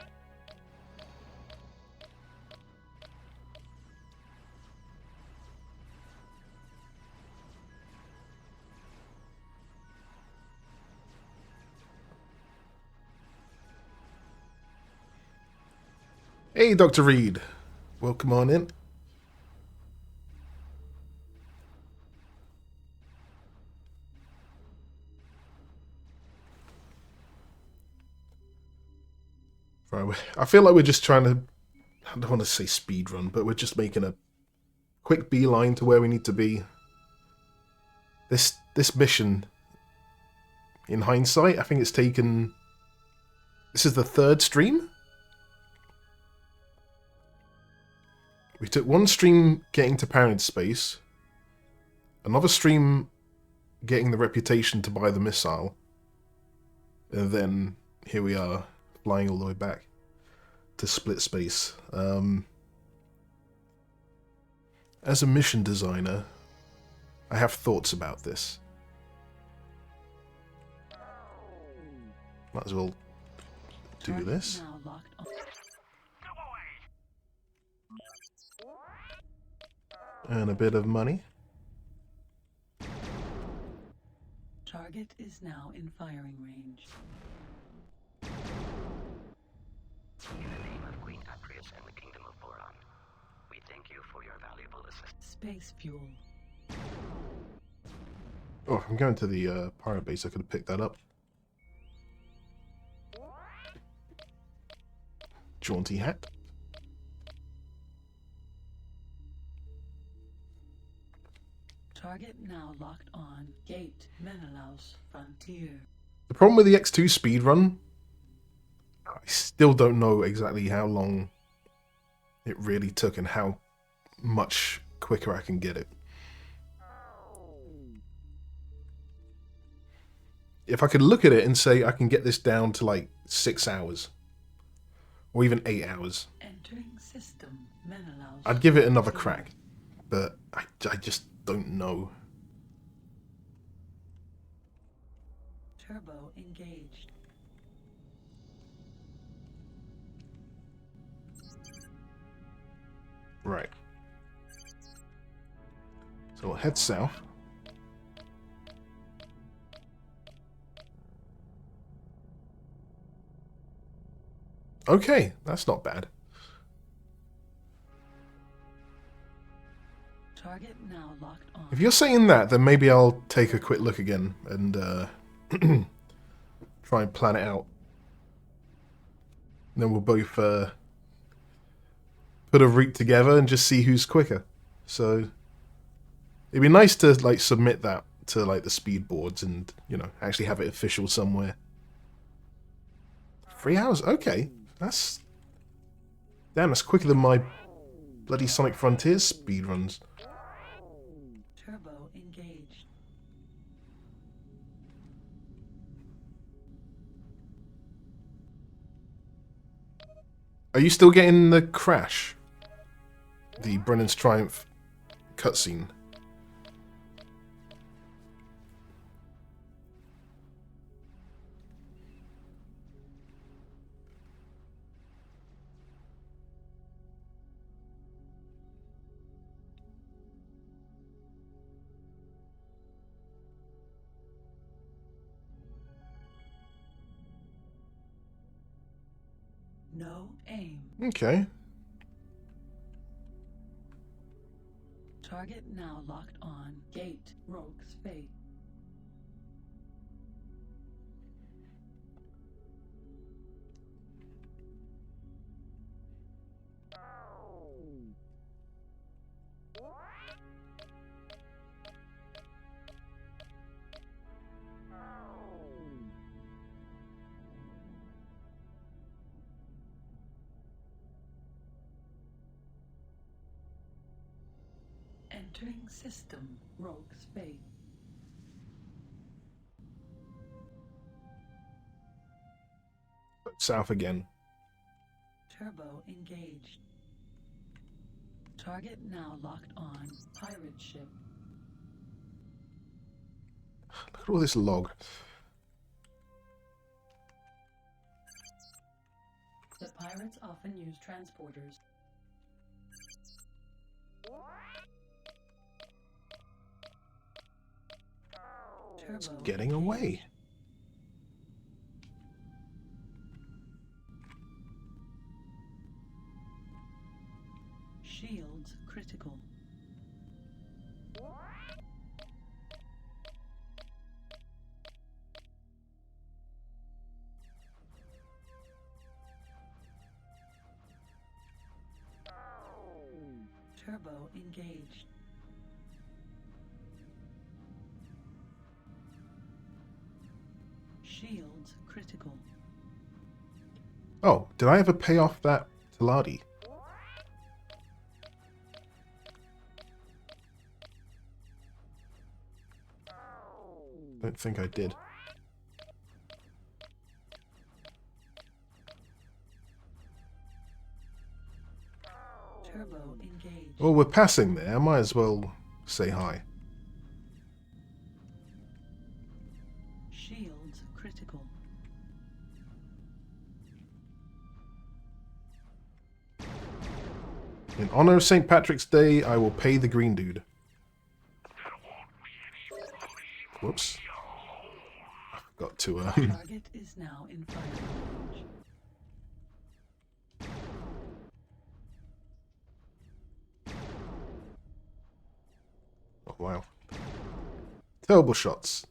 Hey, Dr. Reed. Welcome on in. Right, I feel like we're just trying to, I don't want to say speed run, but we're just making a quick beeline to where we need to be. This mission, in hindsight, I think it's taken... This is the third stream? We took one stream getting to Parent Space, another stream getting the reputation to buy the missile, and then here we are, flying all the way back to Split Space. As a mission designer, I have thoughts about this. Might as well do this. Earn a bit of money. Target is now in firing range. In the name of Queen Atrius and the Kingdom of Boron, we thank you for your valuable assistance. Space fuel. Oh, if I'm going to the pirate base, I could have picked that up. Jaunty hat. Target now locked on. Gate Menelaus Frontier. The problem with the X2 speedrun, I still don't know exactly how long it really took and how much quicker I can get it. If I could look at it and say I can get this down to like 6 hours, or even 8 hours, Entering system. Menelaus. I'd give it another crack, but I just don't know. Turbo engaged. Right. So we'll head south. Okay, that's not bad. Target now locked on. If you're saying that, then maybe I'll take a quick look again and try and plan it out. And then we'll both put a route together and just see who's quicker. So it'd be nice to like submit that to like the speed boards and, you know, actually have it official somewhere. 3 hours? Okay. That's... Damn, that's quicker than my bloody Sonic Frontiers speed runs. Turbo engaged. Are you still getting the crash? The Brennan's Triumph cutscene? No aim. Okay. Target now locked on. Gate. Rogue's Fate. Entering system. Rogue's Fate. South again. Turbo engaged. Target now locked on. Pirate ship. Look at all this log. The pirates often use transporters. It's Turbo getting away. Shields critical. Turbo engaged. Shields critical. Oh, did I ever pay off that Taladi? Don't think I did. Turbo engaged. Well, we're passing there. I might as well say hi. Shields critical. In honor of St. Patrick's Day, I will pay the green dude. Whoops. I forgot to, Target is now in fire range. Oh, wow. Terrible shots.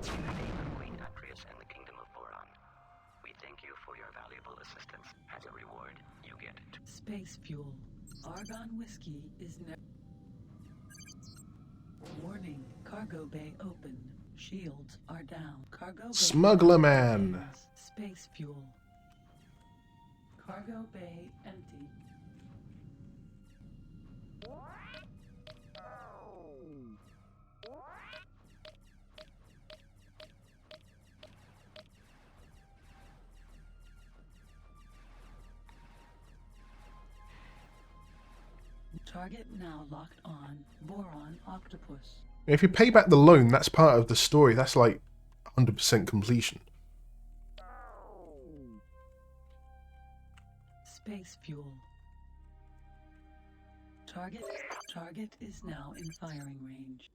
In the name of Queen Atreus and the Kingdom of Boron, we thank you for your valuable assistance. As a reward, you get Space fuel. Argon whiskey is never. Warning. Cargo bay open. Shields are down. Cargo bay Smuggler man. contains space fuel. Cargo bay empty. Target now locked on. Boron octopus. If you pay back the loan, that's part of the story. That's like 100% completion. Space fuel. Target is now in firing range.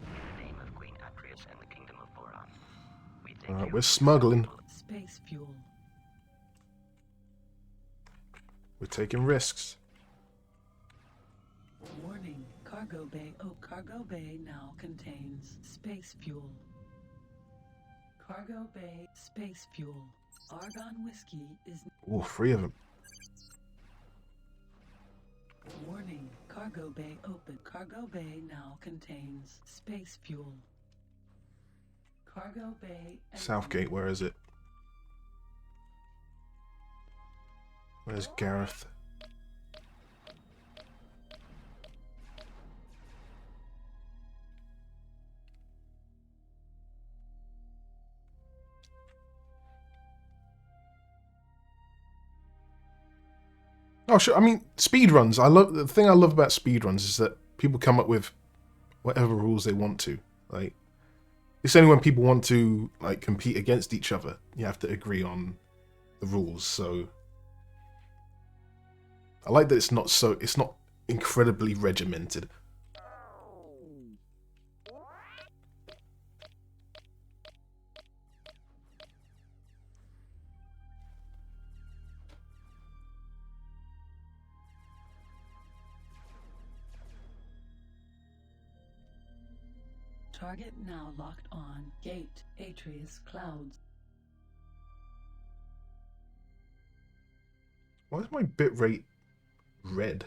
in the name of Queen Atreus and the Kingdom of Boron. We thank Alright, you we're for your smuggling. valuable Space fuel. We're taking risks. Warning. Cargo bay. Oh, cargo bay now contains space fuel. Cargo bay space fuel. Argon whiskey is. Oh, 3 of them. Warning. Cargo bay open. Cargo bay now contains space fuel. Cargo bay. empty. Southgate, where is it? Where's Gareth? Oh, sure. I mean, speedruns. The thing I love about speedruns is that people come up with whatever rules they want to. Like, it's only when people want to like compete against each other you have to agree on the rules. So I like that it's not incredibly regimented. Target now locked on. Gate Atreus Clouds. Why is my bitrate red?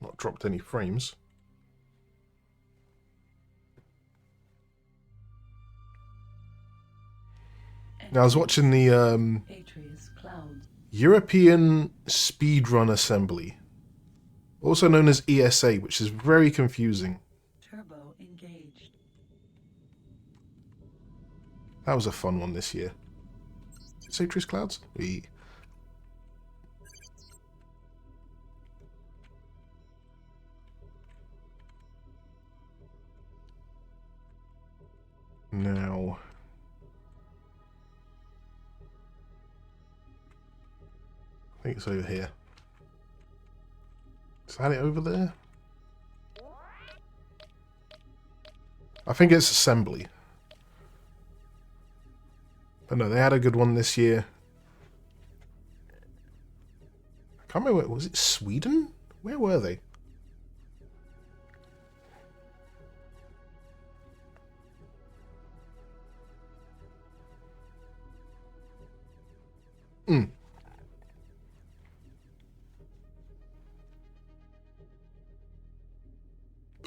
Not dropped any frames. Now I was watching the Atreus Clouds. European Speedrun Assembly, also known as ESA, which is very confusing. Turbo engaged. That was a fun one this year. Is it Atreus Clouds? Now, I think it's over here. Is that it over there? I think it's assembly. But no, they had a good one this year. I can't remember, was it Sweden? Where were they?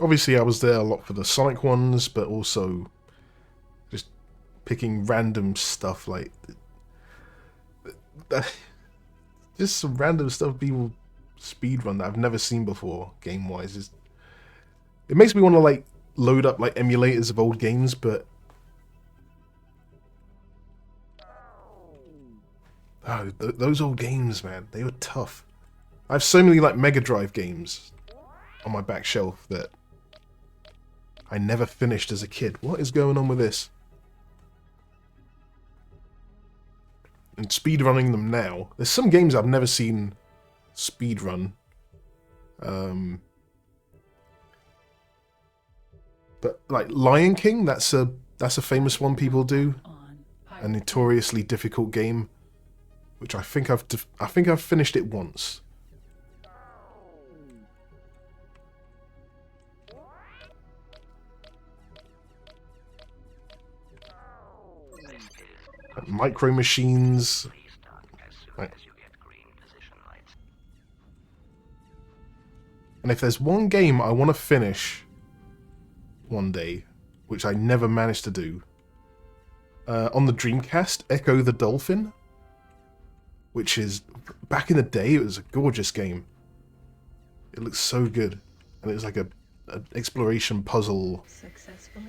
Obviously, I was there a lot for the Sonic ones, but also just picking random stuff like just some random stuff people speedrun that I've never seen before, game-wise. It makes me want to like load up like emulators of old games, but those old games, man, they were tough. I have so many like Mega Drive games on my back shelf that I never finished as a kid. What is going on with this? And speedrunning them now. There's some games I've never seen speedrun. But like Lion King, that's a famous one people do. A notoriously difficult game, which I think I've finished it once. Micro Machines. Right. And if there's one game I want to finish one day, which I never managed to do, on the Dreamcast, Echo the Dolphin, which is, back in the day, it was a gorgeous game. It looks so good. And it was like an exploration puzzle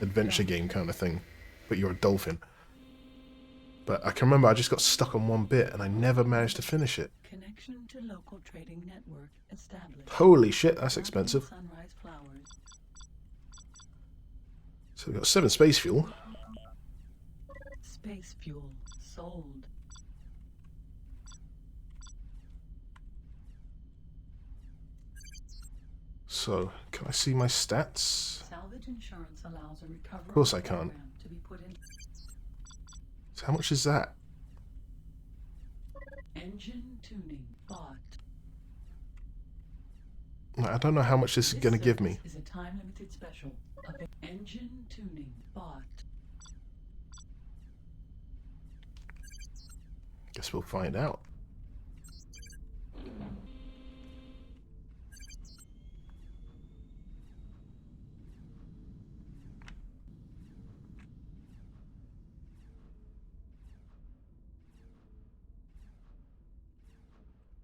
adventure game kind of thing, but you're a dolphin. But I can remember I just got stuck on one bit and I never managed to finish it. Connection to local trading network established. Holy shit, that's expensive. Sunrise flowers. So we've got 7 space fuel. Space fuel sold. So, can I see my stats? Salvage insurance allows a recovery. Of course I can't. program to be put in. So how much is that? Engine tuning bought. I don't know how much this is going to give me. This is a time-limited special. Engine tuning bought. Guess we'll find out.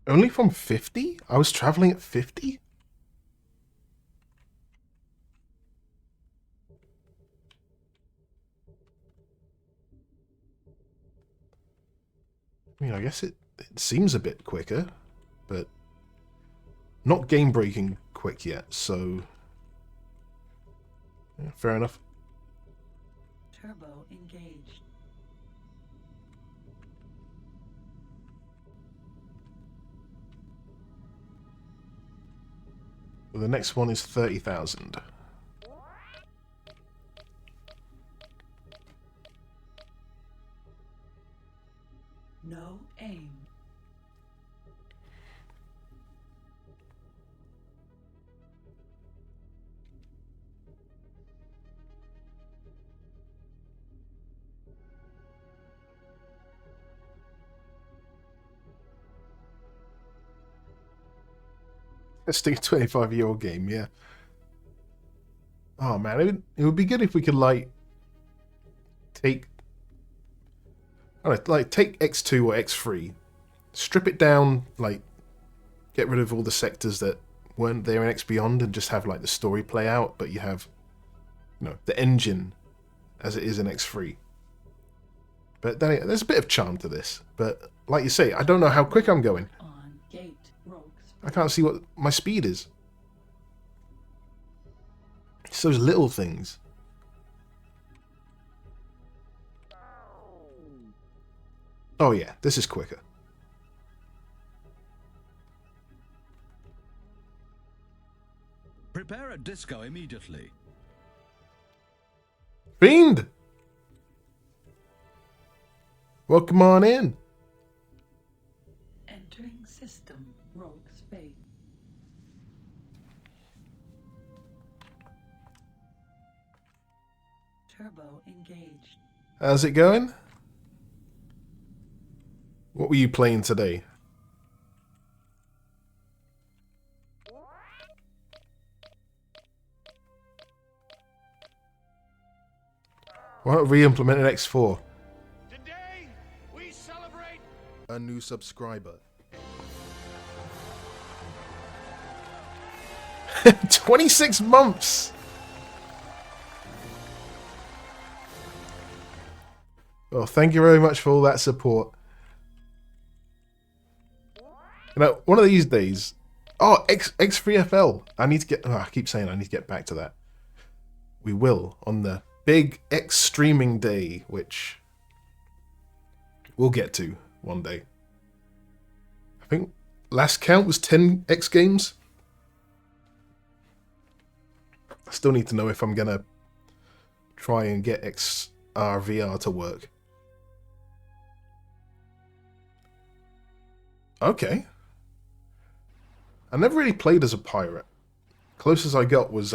Only from 50? I was traveling at 50? I mean, I guess it seems a bit quicker, but not game-breaking quick yet, so yeah, fair enough. Turbo engaged. Well, the next one is 30,000. No aim. Let's take a 25-year-old game, yeah. Oh man, it would be good if we could like take, I don't know, like take X2 or X3, strip it down, like get rid of all the sectors that weren't there in X Beyond, and just have like the story play out, but you have, you know, the engine as it is in X3. But then there's a bit of charm to this. But like you say, I don't know how quick I'm going. On gate, rogues. I can't see what my speed is. It's those little things. Oh yeah, this is quicker. Prepare a disco immediately. Fiend! Welcome on in. Entering system, rogue's fate. Turbo engaged. How's it going? What were you playing today? Why not re-implement an X4? Today, we celebrate A new subscriber. 26 months! Well, thank you very much for all that support. You know, one of these days... Oh, X3FL. I need to get... Oh, I keep saying I need to get back to that. We will, on the big X streaming day, which we'll get to one day. I think last count was 10 X games. I still need to know if I'm going to try and get XR VR to work. Okay. I never really played as a pirate. Closest I got was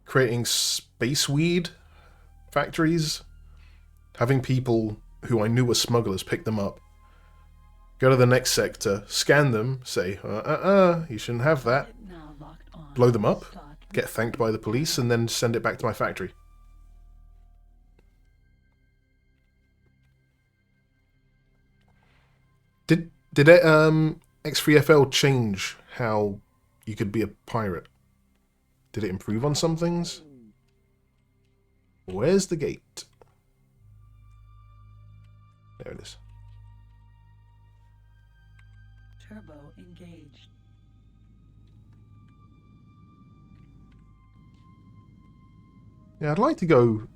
creating space weed factories, having people who I knew were smugglers pick them up, go to the next sector, scan them, say, you shouldn't have that, Now locked on. blow them up, Start. get thanked by the police, and then send it back to my factory. Did it, X3FL change how you could be a pirate? Did it improve on some things? Where's the gate? There it is. Turbo engaged. Yeah, I'd like to go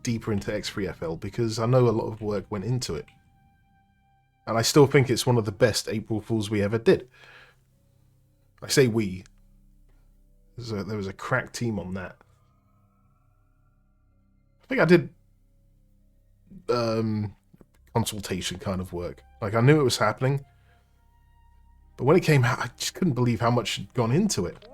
deeper into X3FL because I know a lot of work went into it. And I still think it's one of the best April Fools we ever did. I say we. There was a crack team on that. I think I did consultation kind of work. Like, I knew it was happening. But when it came out, I just couldn't believe how much had gone into it.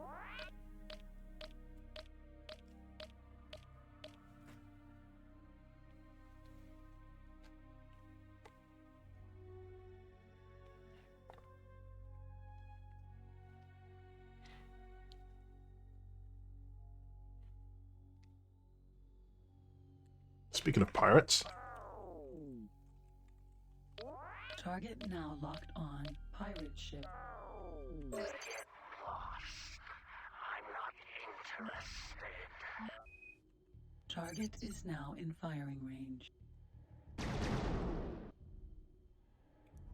Speaking of pirates. Target now locked on. Pirate ship. Get lost. I'm not interested. Target is now in firing range.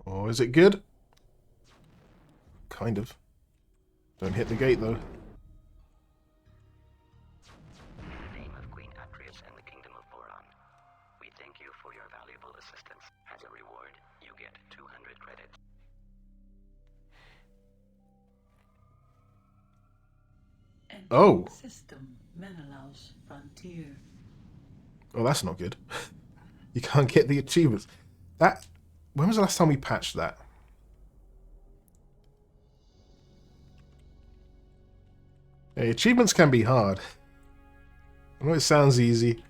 Oh, is it good? Kind of. Don't hit the gate, though. In the name of Queen Atreus and the Kingdom of Boron, we thank you for your valuable assistance. As a reward, you get 200 credits. Entering Oh. System Menelaus Frontier. Oh, that's not good. You can't get the achievements. That... When was the last time we patched that? Yeah, achievements can be hard. I know it sounds easy.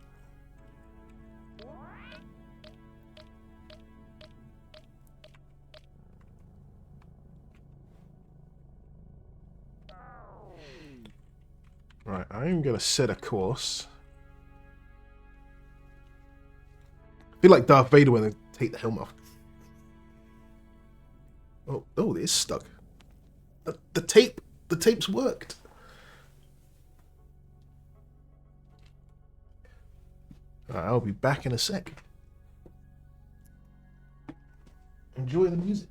Right, I'm going to set a course. I feel like Darth Vader when they take the helmet off. Oh, it is stuck. The tape's worked. Right, I'll be back in a sec. Enjoy the music.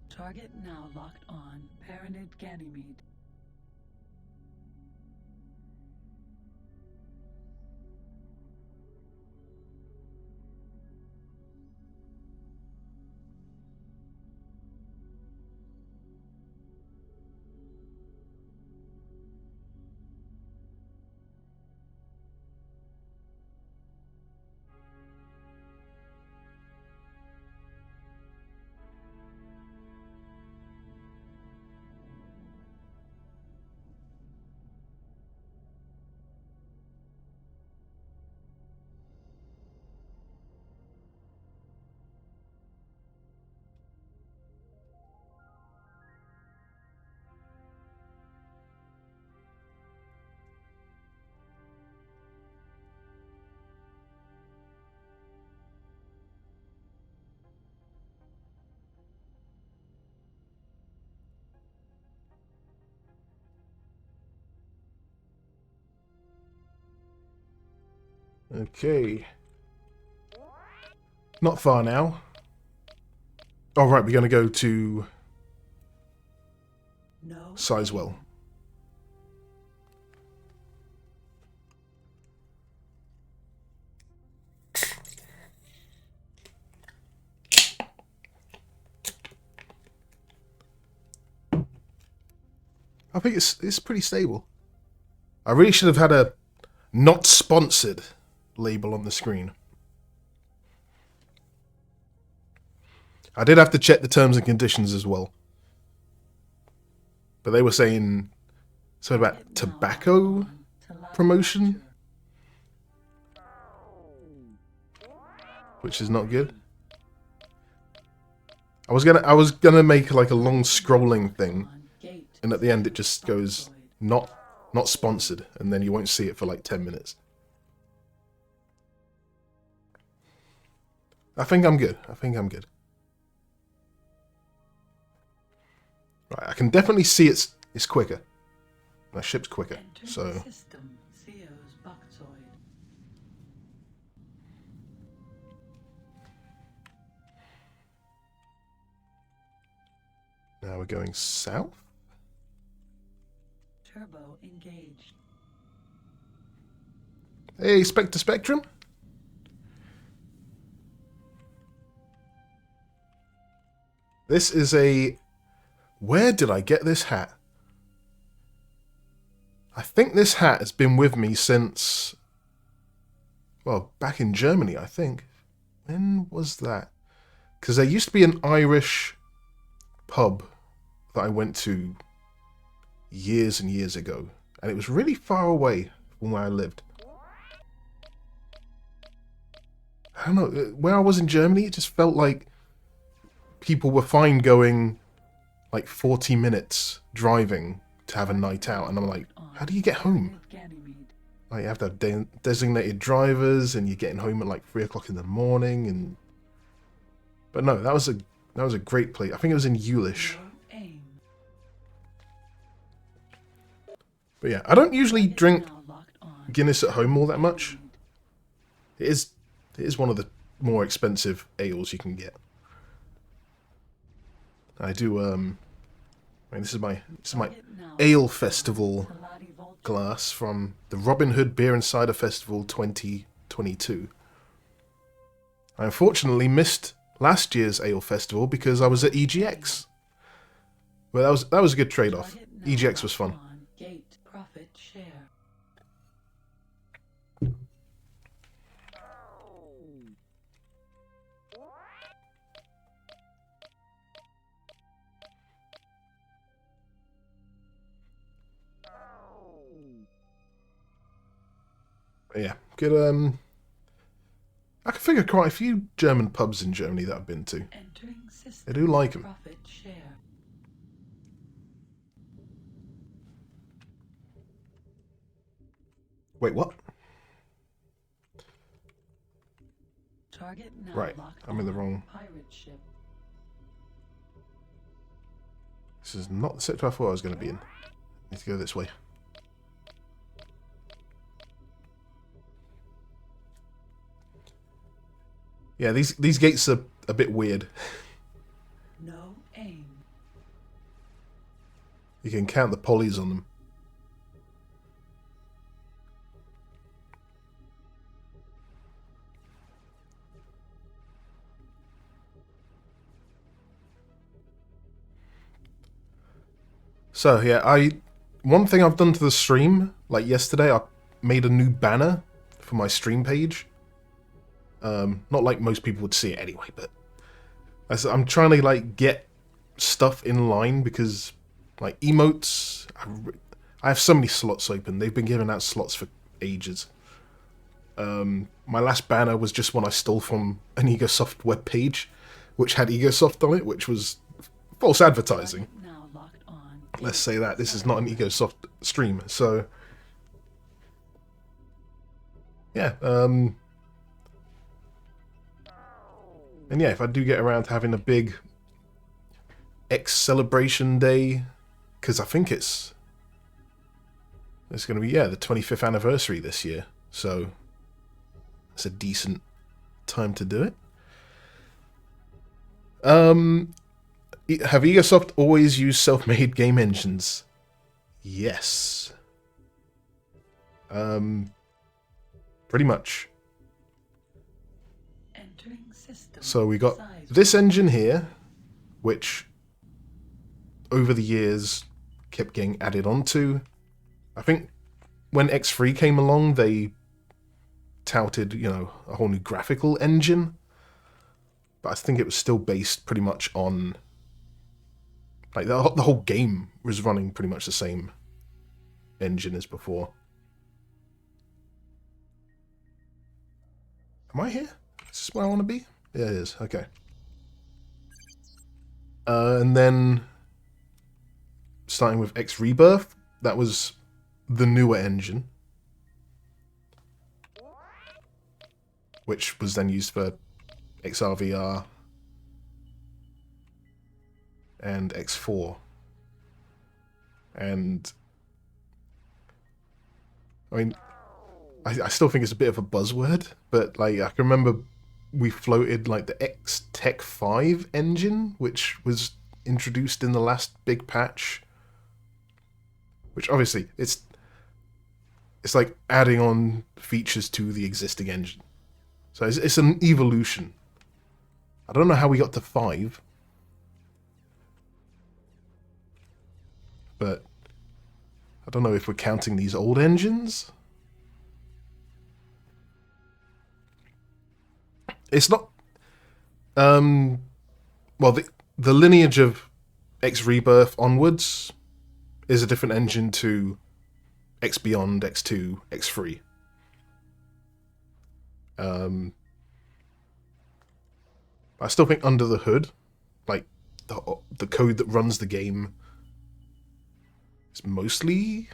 Target now locked on. Paranid Ganymede. Okay. Not far now. All right, we're going to go to No. Sizewell. I think it's pretty stable. I really should have had a not sponsored label on the screen. I did have to check the terms and conditions as well. But they were saying something about tobacco promotion, which is not good. I was gonna make like a long scrolling thing, and at the end it just goes not sponsored, and then you won't see it for like 10 minutes. I think I'm good. Right, I can definitely see it's quicker. My ship's quicker, so. System. Theo's Buckzoid. Now we're going south. Turbo engaged. Hey, Spectre Spectrum. This is a... Where did I get this hat? I think this hat has been with me since... Well, back in Germany, I think. When was that? Because there used to be an Irish pub that I went to years and years ago. And it was really far away from where I lived. I don't know, where I was in Germany, it just felt like people were fine going like 40 minutes driving to have a night out. And I'm like, how do you get home? Like, you have to have designated drivers, and you're getting home at like 3 o'clock in the morning. And but no, that was a great place. I think it was in Ulish. But yeah, I don't usually drink Guinness at home all that much. It is one of the more expensive ales you can get. I do I mean, this is my ale festival glass from the Robin Hood Beer and Cider Festival 2022. I unfortunately missed last year's Ale Festival because I was at EGX. Well, that was a good trade-off. EGX was fun. Gate profit share. Yeah, good. I can figure quite a few German pubs in Germany that I've been to. Entering system. I do like them. Profit share. Wait, what? Target now Right, locked I'm in the on. wrong. Pirate ship. This is not the sector I thought I was going to be in. Need to go this way. Yeah, these gates are a bit weird. No aim. You can count the polys on them. So yeah, one thing I've done to the stream, like yesterday, I made a new banner for my stream page. Not like most people would see it anyway, but I'm trying to like get stuff in line because like emotes, I have so many slots open. They've been giving out slots for ages. My last banner was just one I stole from an Egosoft webpage, which had Egosoft on it, which was false advertising. Target now locked on. Let's say that this is not an Egosoft stream, so yeah. And yeah, if I do get around to having a big X celebration day, because I think it's going to be, yeah, the 25th anniversary this year, so it's a decent time to do it. Have Egosoft always used self-made game engines? Yes. Pretty much. Entering system. So we got Size. this engine here, which over the years kept getting added onto. I think when X3 came along, they touted, you know, a whole new graphical engine. But I think it was still based pretty much on, like, the whole game was running pretty much the same engine as before. Am I here? Is this where I want to be? Yeah, it is. Okay. And then, starting with X Rebirth, that was the newer engine, which was then used for XRVR and X4. And I mean, I still think it's a bit of a buzzword, but like I can remember we floated like the X Tech 5 engine, which was introduced in the last big patch. Which obviously it's like adding on features to the existing engine. So it's an evolution. I don't know how we got to 5. But I don't know if we're counting these old engines. It's not... well, the lineage of X Rebirth onwards is a different engine to X Beyond, X2, X3. I still think under the hood, like the code that runs the game is mostly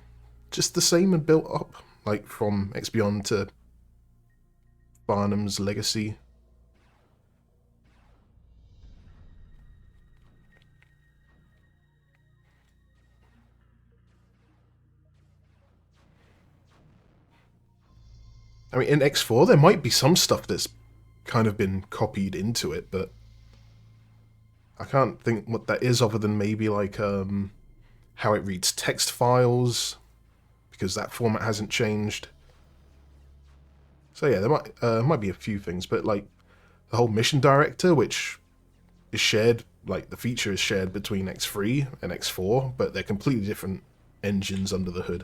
just the same and built up, like from X Beyond to Barnum's Legacy. I mean, in X4, there might be some stuff that's kind of been copied into it, but I can't think what that is other than maybe like how it reads text files, because that format hasn't changed. So yeah, there might be a few things, but like the whole mission director, which is shared, like the feature is shared between X3 and X4, but they're completely different engines under the hood.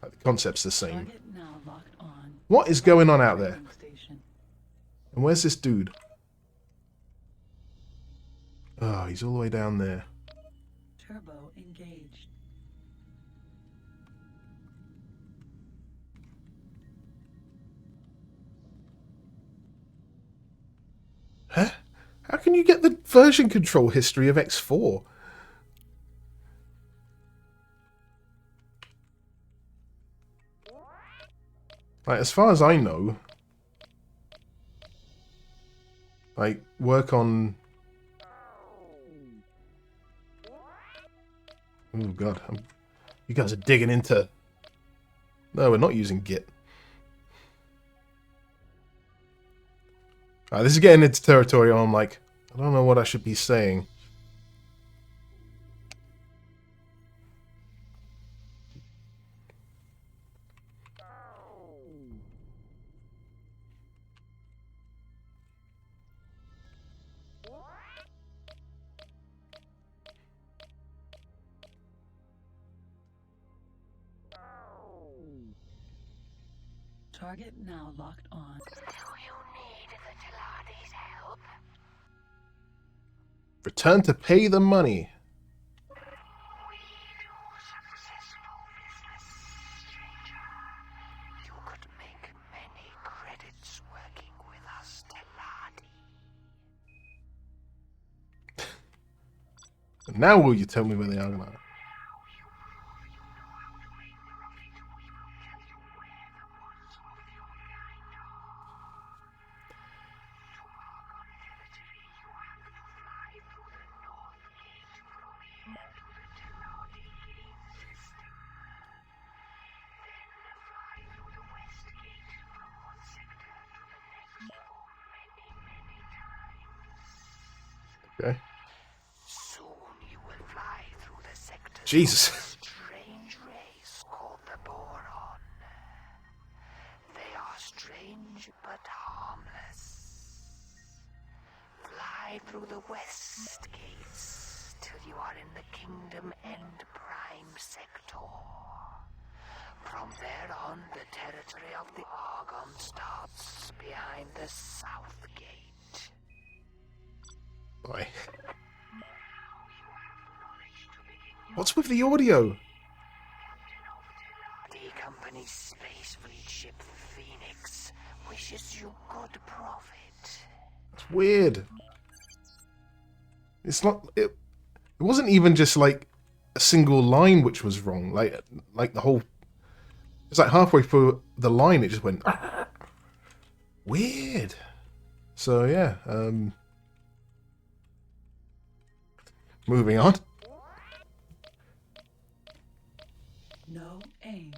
Like, the concept's the same. Target now locked on. What is going on out there? Training station. And where's this dude? Oh, he's all the way down there. Turbo engaged. Huh? How can you get the version control history of X4? Like, as far as I know, like, work on... Oh god, you guys are digging into... No, we're not using Git. This is getting into territory I'm like, I don't know what I should be saying. Target now locked on. Do you need the Teladi's help? Return to pay the money. We do successful business, stranger. You could make many credits working with us, Teladi. Now will you tell me where they are now? Okay. Soon you will fly through the sector. Jesus. Of a strange race called the Boron. They are strange but harmless. Fly through the west gates till you are in the Kingdom End Prime sector. From there on, the territory of the Argon starts behind the south gate. Boy. What's with the audio? The company's space fleet ship Phoenix wishes you good profit. It's weird. It's not. It wasn't even just like a single line which was wrong. Like the whole. It's like halfway through the line, it just went weird. So yeah. Moving on. No aim.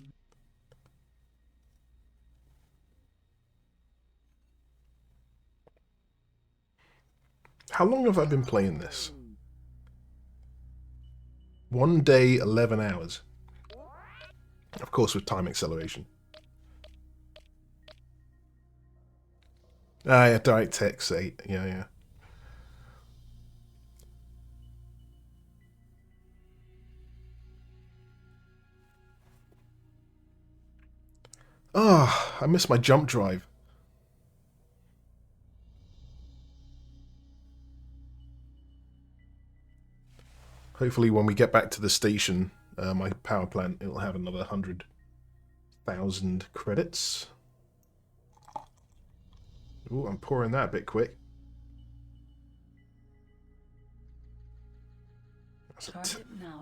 How long have I been playing this? 1 day, 11 hours. Of course, with time acceleration. Ah, yeah, DirectX 8. Yeah. Ah, I missed my jump drive. Hopefully when we get back to the station, my power plant, it'll have another 100,000 credits. Ooh, I'm pouring that a bit quick.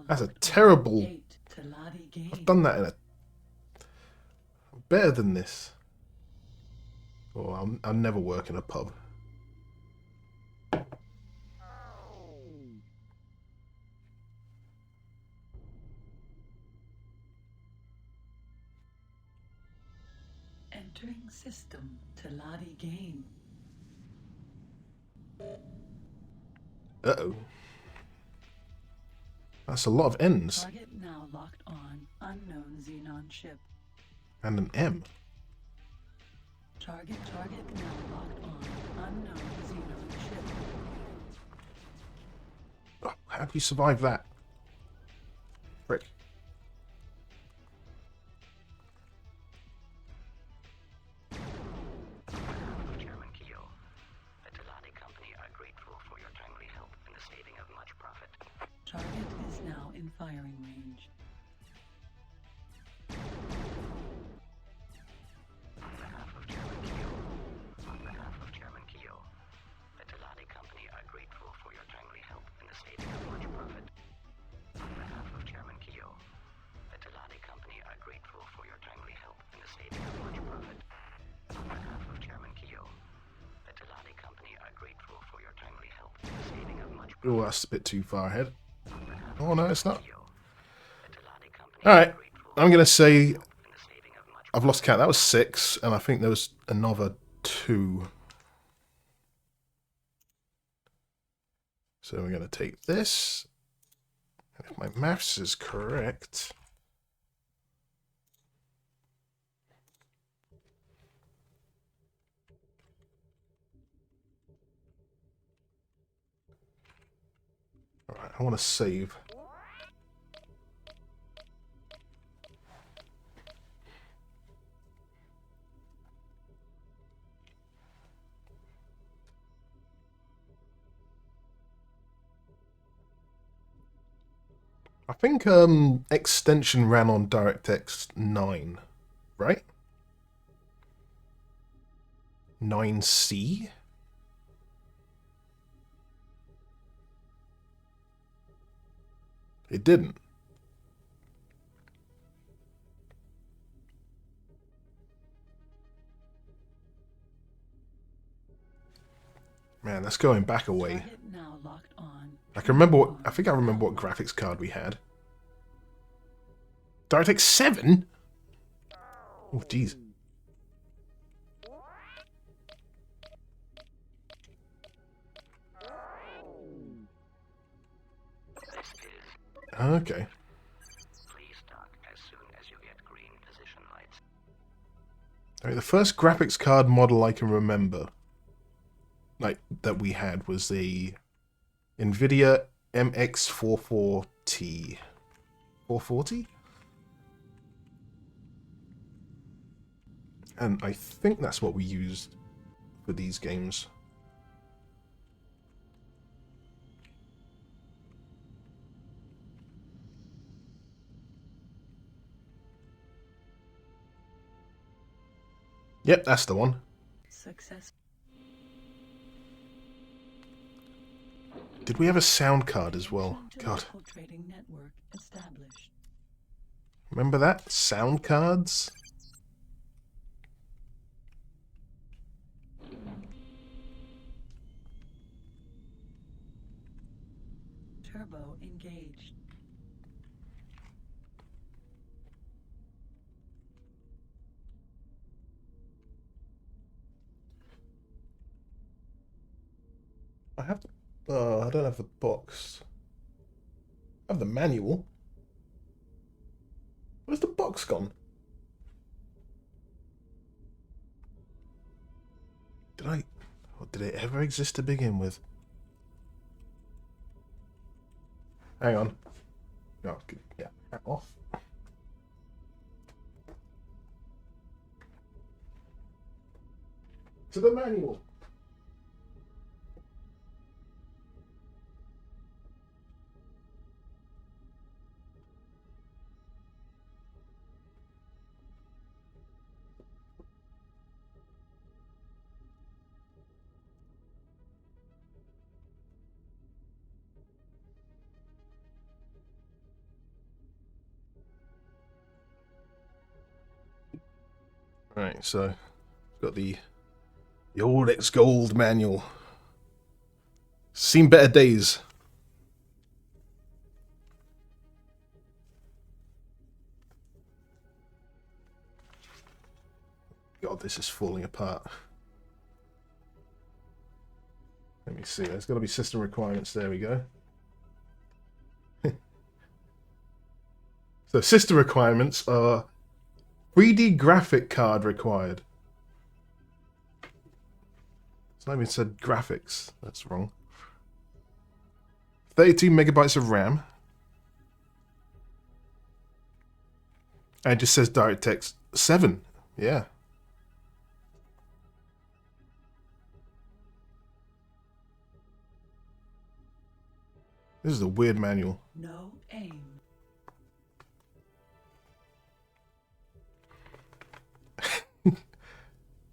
That's a terrible... I've done that in a... Better than this. Oh, I'll never work in a pub. Entering system Teladi game. Uh-oh. That's a lot of N's. Target now locked on. Unknown Xenon ship. And an M. Target now locked on. Unknown Xenon ship. Oh, how do you survive that? Frick. Chairman Keo, the Teladi Company are grateful for your timely help in the saving of much profit. Target is now in firing range. On behalf of Chairman Keo, the Teladi Company are grateful for your timely help in the saving of much profit. On behalf of Chairman Keo, the Teladi Company are grateful for your timely help in the saving of much profit. On behalf of Chairman Keo, the Teladi Company are grateful for your timely help in the saving of much profit. Oh, that's a bit too far ahead. Oh, no, it's not. The Teladi Company Alright, are grateful I'm going to say in the saving of much I've lost count. That was 6, and I think there was another 2. So we're going to take this. And if my maths is correct... Alright, I want to save. I think extension ran on DirectX 9, right? 9C? It didn't. Man, that's going back away. Target now locked on. I can remember what I think I remember what graphics card we had. DirectX 7? Oh jeez. Okay. Please dock as soon as you get green position lights. Alright, the first graphics card model I can remember, like that we had, was the NVIDIA MX44T. 440? And I think that's what we used for these games. Yep, that's the one. Success. Did we have a sound card as well? Connection to God. local trading network established. Remember that? Sound cards? Turbo engaged. I have the... Oh, I don't have the box. I have the manual. Where's the box gone? Or did it ever exist to begin with? Hang on. Oh, good. Yeah, hat off. To the manual. Right, so got the old X Gold manual. Seen better days. God, this is falling apart. Let me see. There's got to be system requirements. There we go. So system requirements are 3D graphic card required. It's not even said graphics. That's wrong. 32 megabytes of RAM. And it just says DirectX 7. Yeah. This is a weird manual. No aim.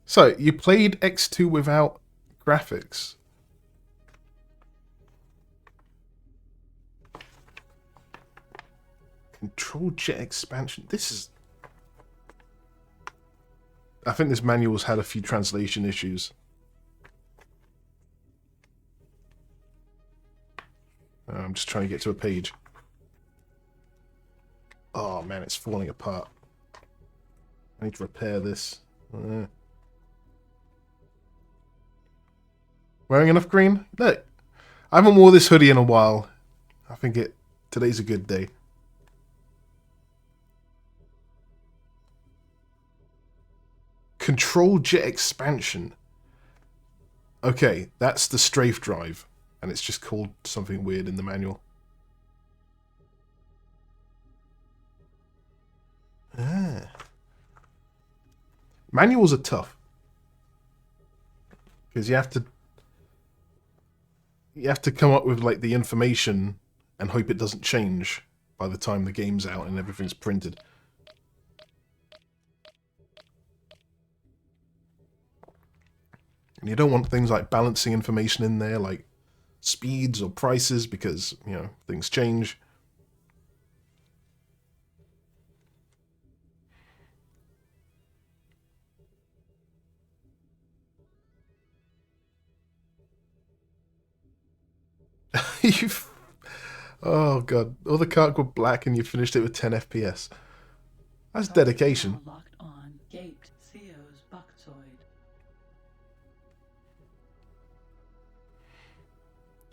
So, you played X2 without graphics? Control jet expansion. This is... I think this manual's had a few translation issues. I'm just trying to get to a page. Oh man, it's falling apart. I need to repair this. Wearing enough green? No. I haven't worn this hoodie in a while. I think today's a good day. Control jet expansion. Okay, that's the strafe drive. And it's just called something weird in the manual. Ah. Manuals are tough. Because you have to come up with like the information and hope it doesn't change by the time the game's out and everything's printed. And you don't want things like balancing information in there, like speeds or prices, because, you know, things change. Oh god, all the cart were black and you finished it with 10 FPS. That's dedication. Locked on. Gaped. Theo's Bucktoid.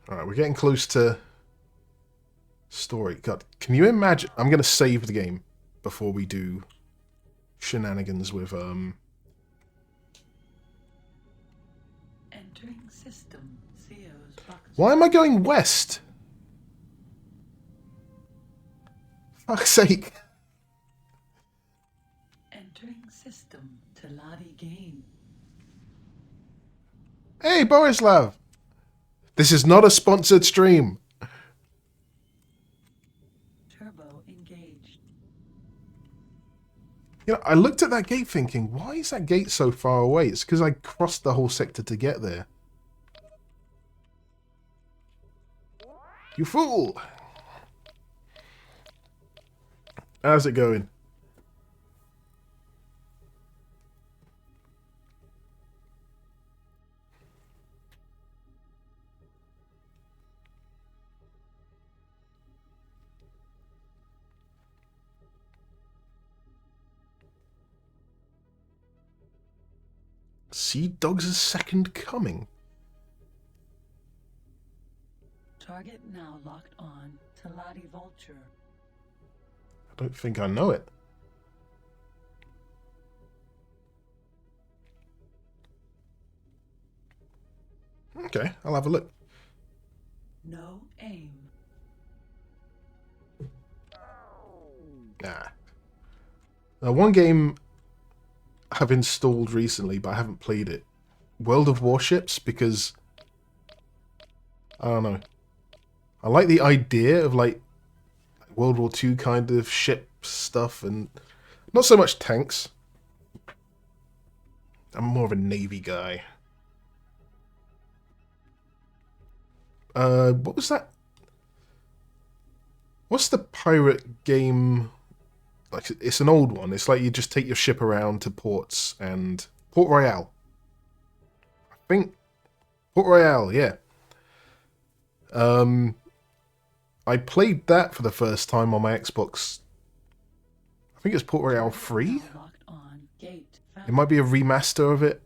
Alright, we're getting close to story. God, can you imagine? I'm going to save the game before we do shenanigans with, Entering system. Theo's Bucktoid. Why am I going west? Fuck's sake. Entering system. Teladi game. Hey, Borislav! This is not a sponsored stream. Turbo engaged. You know, I looked at that gate thinking, why is that gate so far away? It's because I crossed the whole sector to get there. You fool! How's it going? Sea Dogs' second coming. Target now locked on. Teladi Vulture. I don't think I know it. Okay, I'll have a look. No aim. Nah. Now, one game I've installed recently, but I haven't played it. World of Warships, because I don't know. I like the idea of like World War II kind of ship stuff, and not so much tanks. I'm more of a Navy guy. What was that? What's the pirate game? Like, it's an old one. It's like you just take your ship around to ports and Port Royale. I think Port Royale, yeah. I played that for the first time on my Xbox. I think it's Port Royale 3. Locked on. Gate. It might be a remaster of it.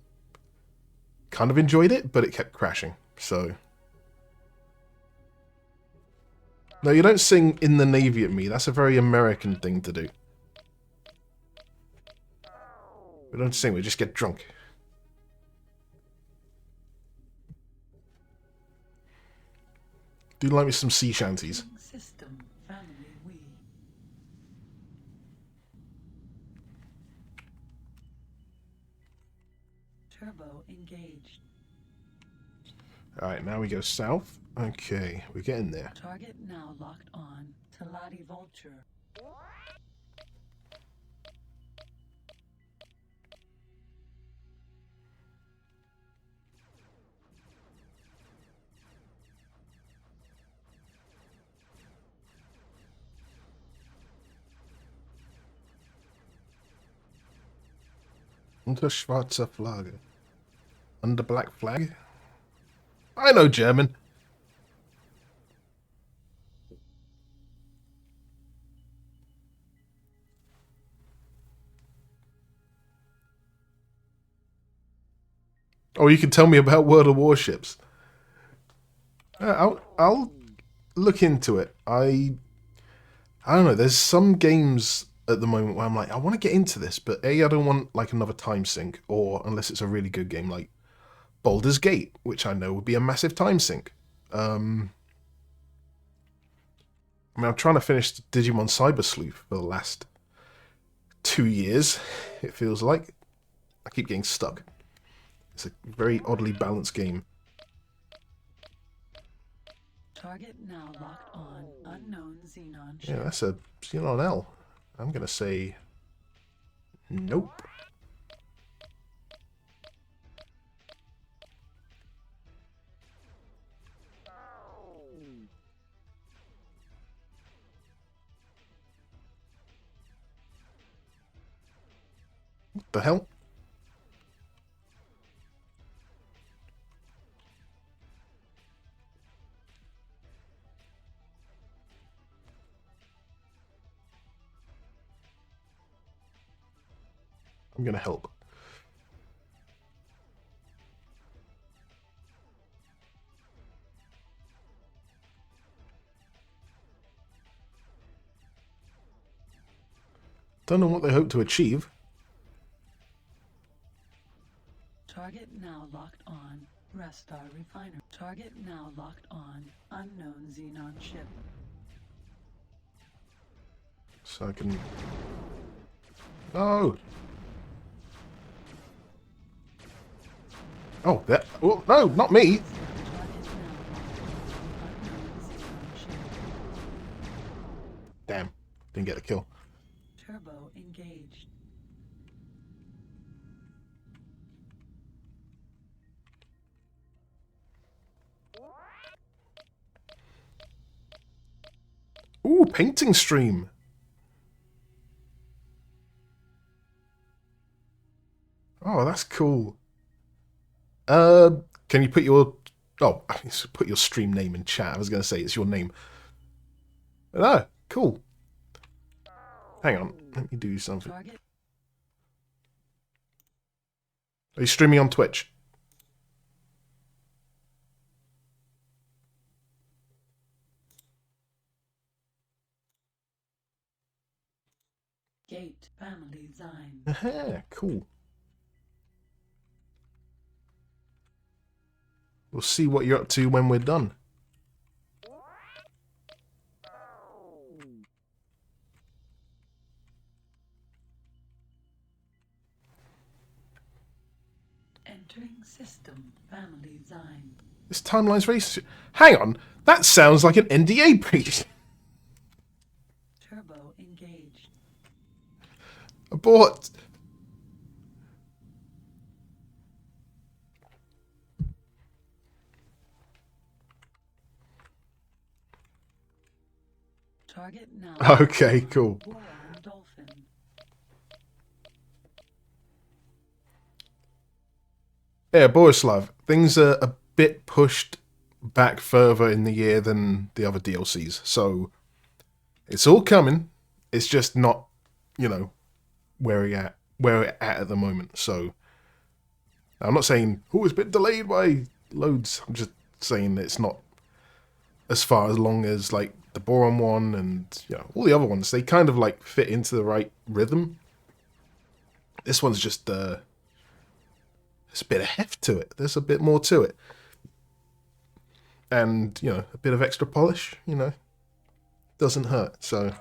Kind of enjoyed it, but it kept crashing. So No, you don't sing "In the Navy" at me. That's a very American thing to do. We don't sing, we just get drunk. Do like me some sea shanties. System family we. Turbo engaged. Alright, now we go south. Okay, we're getting there. Target now locked on. Talati Vulture. Unter schwarzer Flagge. Under black flag? I know German. Oh, you can tell me about World of Warships. I'll look into it. I don't know. There's some games at the moment where I'm like, I want to get into this, but A, I don't want like another time sink, or unless it's a really good game like Baldur's Gate, which I know would be a massive time sink. I mean, I'm trying to finish Digimon Cyber Sleuth for the last 2 years, it feels like. I keep getting stuck. It's a very oddly balanced game. Target now locked on. Unknown Xenon ship. Yeah, that's a Xenon L. I'm going to say nope. What the hell? I'm going to help. Don't know what they hope to achieve. Target now locked on. Restar Refiner. Target now locked on. Unknown Xenon ship. So I can... Oh! Oh, that... Oh, no, not me! Target now locked on. Unknown Xenon ship. Damn, didn't get a kill. Turbo engaged. Ooh, painting stream! Oh, that's cool. Can you put your... Oh, put your stream name in chat. I was going to say it's your name. Oh, cool. Hang on, let me do something. Target Are you streaming on Twitch? Gate family Zine. Aha, cool. We'll see what you're up to when we're done. Entering system family Zine. This timeline's very... Hang on, that sounds like an NDA breach. Turbo engaged. Abort. Target now. Okay, cool. Boron Dolphin. Yeah, Borislav, things are a bit pushed back further in the year than the other DLCs, so it's all coming. It's just not, you know, where we're at the moment. So I'm not saying, oh, it's been delayed by loads. I'm just saying it's not as far as long as like the boron one and all the other ones, they kind of like fit into the right rhythm. This one's just there's a bit of heft to it. There's a bit more to it, and a bit of extra polish. Doesn't hurt. So.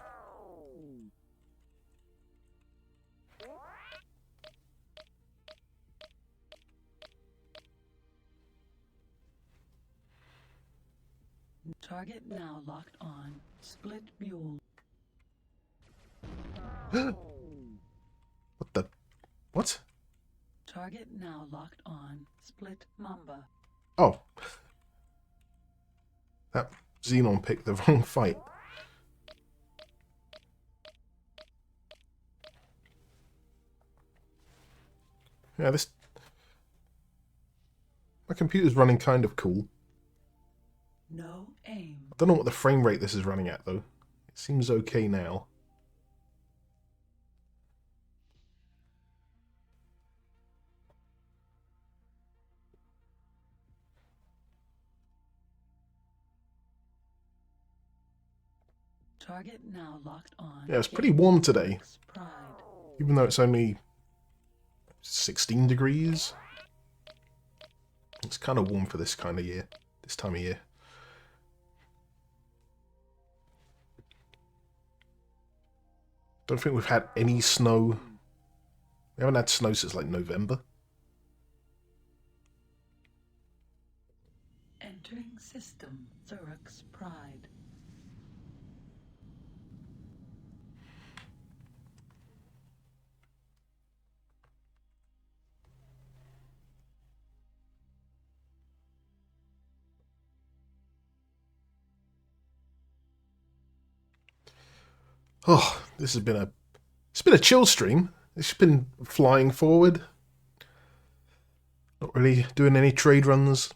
Target now locked on. Split mule. What the? What? Target now locked on. Split mamba. Oh. That Xenon picked the wrong fight. Yeah, my computer's running kind of cool. No aim. I don't know what the frame rate this is running at, though. It seems okay now. Target now locked on. Yeah, it's pretty warm today. Pride. Even though it's only 16 degrees. It's kind of warm for this time of year. Don't think we've had any snow. We haven't had snow since like November. Entering system. Thorax Pride. Oh, this has been it's been a chill stream. It's been flying forward. Not really doing any trade runs.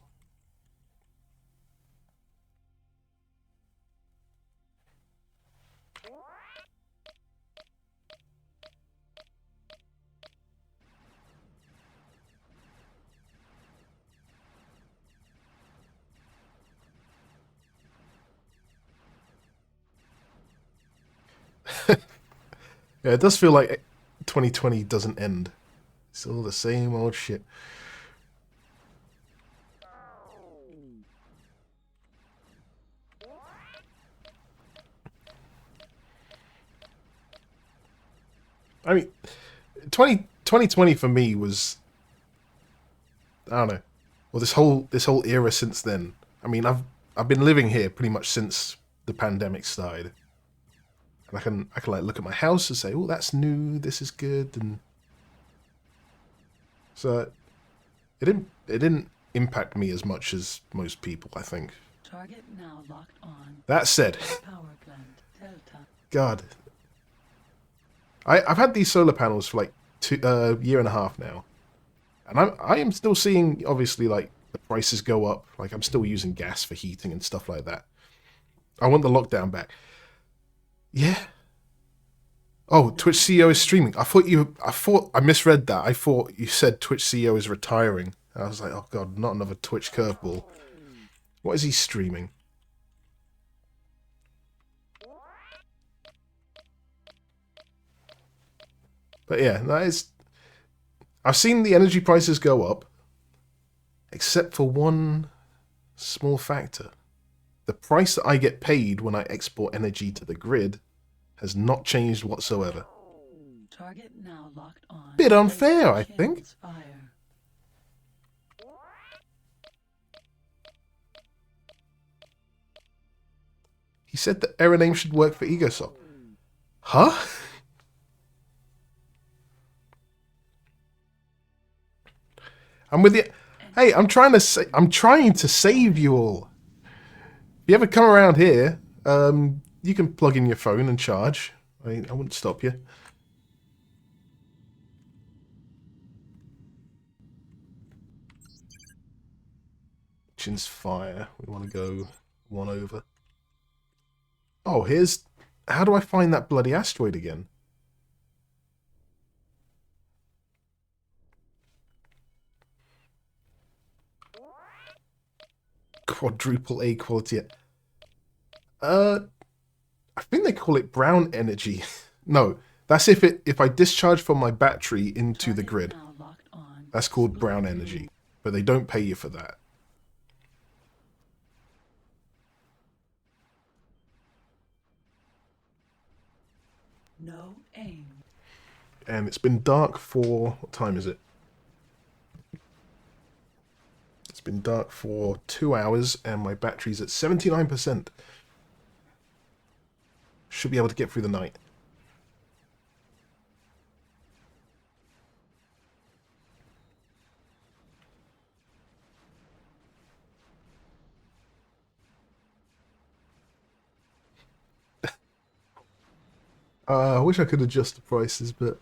Yeah, it does feel like 2020 doesn't end. It's all the same old shit. I mean, 2020 for me was, I don't know. Well, this whole era since then. I mean, I've been living here pretty much since the pandemic started. And I can like look at my house and say, "Oh, that's new. This is good." And so it didn't impact me as much as most people, I think. Target now locked on. That said, Power plant. Delta. God, I've had these solar panels for like year and a half now, and I am still seeing obviously like the prices go up. Like I'm still using gas for heating and stuff like that. I want the lockdown back. Yeah. Oh, Twitch CEO is streaming. I thought I misread that. I thought you said Twitch CEO is retiring. And I was like, oh god, not another Twitch curveball. What is he streaming? But yeah, I've seen the energy prices go up, except for one small factor. The price that I get paid when I export energy to the grid has not changed whatsoever. Target now locked on. Bit unfair, I think. Fire. He said that error name should work for EgoSoft. Huh? I'm with you. Hey, I'm trying to save you all. If you ever come around here, you can plug in your phone and charge. I wouldn't stop you. Chin's fire. We want to go one over. Oh, here's... How do I find that bloody asteroid again? Quadruple A quality. I think they call it brown energy. No, that's if I discharge from my battery into the grid. Now locked on. That's called brown energy, but they don't pay you for that. No aim. And it's been dark for... What time is it? It's been dark for 2 hours, and my battery's at 79%. Should be able to get through the night. I wish I could adjust the prices, but...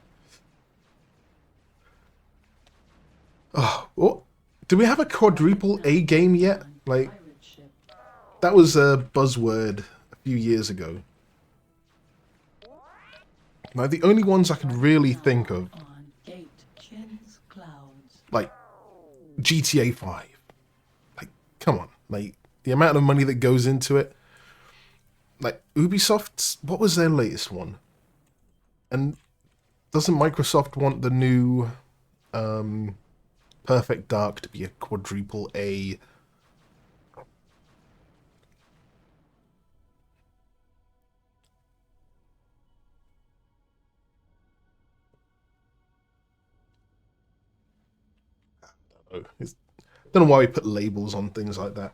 Oh, what? Do we have a quadruple A game yet? Like, Pirate ship. that was a buzzword a few years ago. Like, the only ones I could really think of, On gate. Chins clouds. like, GTA 5. Like, come on. Like, the amount of money that goes into it. Like, Ubisoft's... What was their latest one? And doesn't Microsoft want the new Perfect Dark to be a quadruple A? I don't know why we put labels on things like that.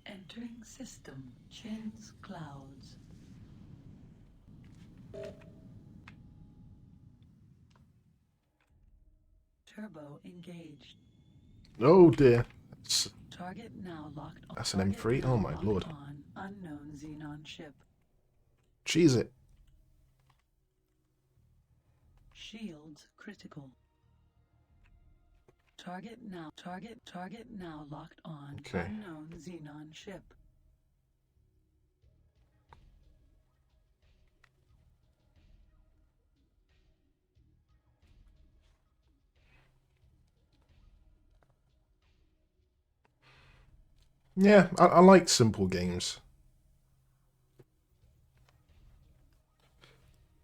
Entering system. Chins clouds. Turbo engaged. Oh dear. Target now locked on. That's an Target M3? now Oh my locked lord. On unknown Xenon ship. Cheese it. Shields critical. Target now locked on. Okay. Unknown Xenon ship. Yeah, I like simple games.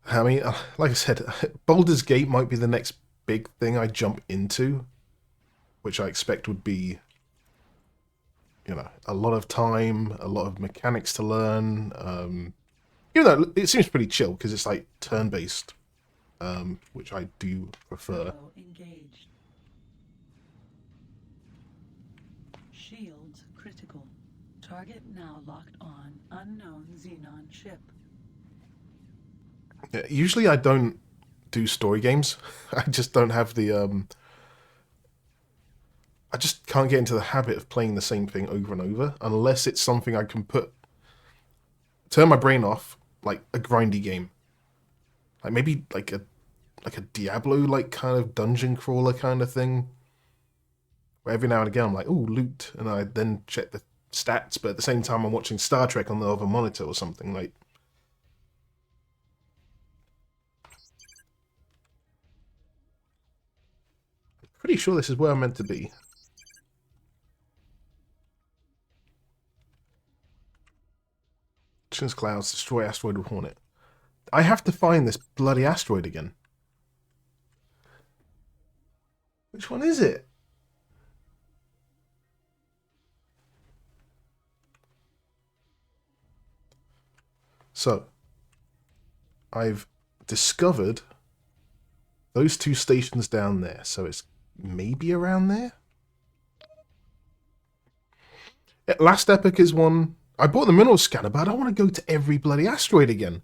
I mean, like I said, Baldur's Gate might be the next big thing I jump into, which I expect would be, you know, a lot of time, a lot of mechanics to learn. Even though it seems pretty chill because it's like turn-based, which I do prefer. Turbo engaged. Shields critical. Target now locked on. Unknown Xenon ship. Yeah, usually I don't do story games. I just don't have the I just can't get into the habit of playing the same thing over and over unless it's something I can turn my brain off, like a grindy game. Like maybe like a Diablo like kind of dungeon crawler kind of thing. Where every now and again I'm like, ooh, loot, and I then check the stats, but at the same time I'm watching Star Trek on the other monitor or something. Like, pretty sure this is where I'm meant to be. Chins clouds, destroy asteroid with Hornet. I have to find this bloody asteroid again. Which one is it? So, I've discovered those two stations down there, so it's maybe around there? Yeah, Last Epoch is one. I bought the mineral scanner, but I don't want to go to every bloody asteroid again.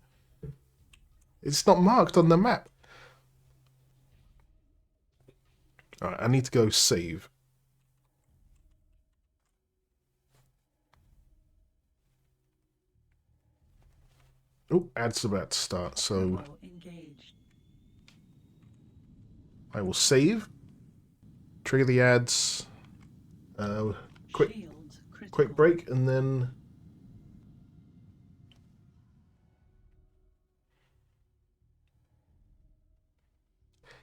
It's not marked on the map. Alright, I need to go save. Oh, ads about to start, so Turbo engaged. I will save. Trigger the ads. Quick Shields critical. quick break, and then...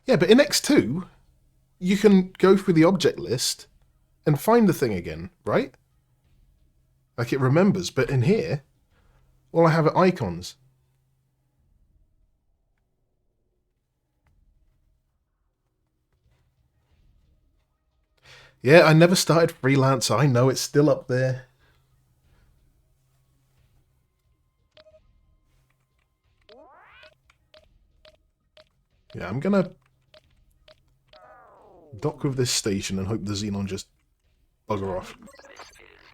Yeah, but in X2, you can go through the object list and find the thing again, right? Like it remembers, but in here, all I have are icons. Yeah, I never started freelance. I know it's still up there. Yeah, I'm gonna dock with this station and hope the Xenon just bugger off. This is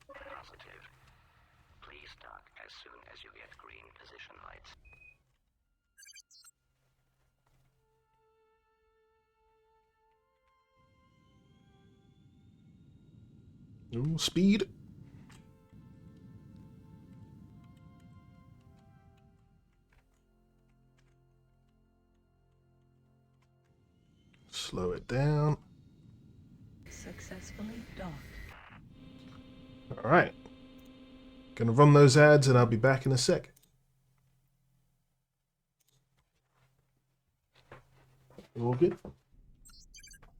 positive. Please dock as soon as you get green position lights. Ooh, speed. Slow it down. Successfully docked. Alright. Gonna run those ads and I'll be back in a sec. All good?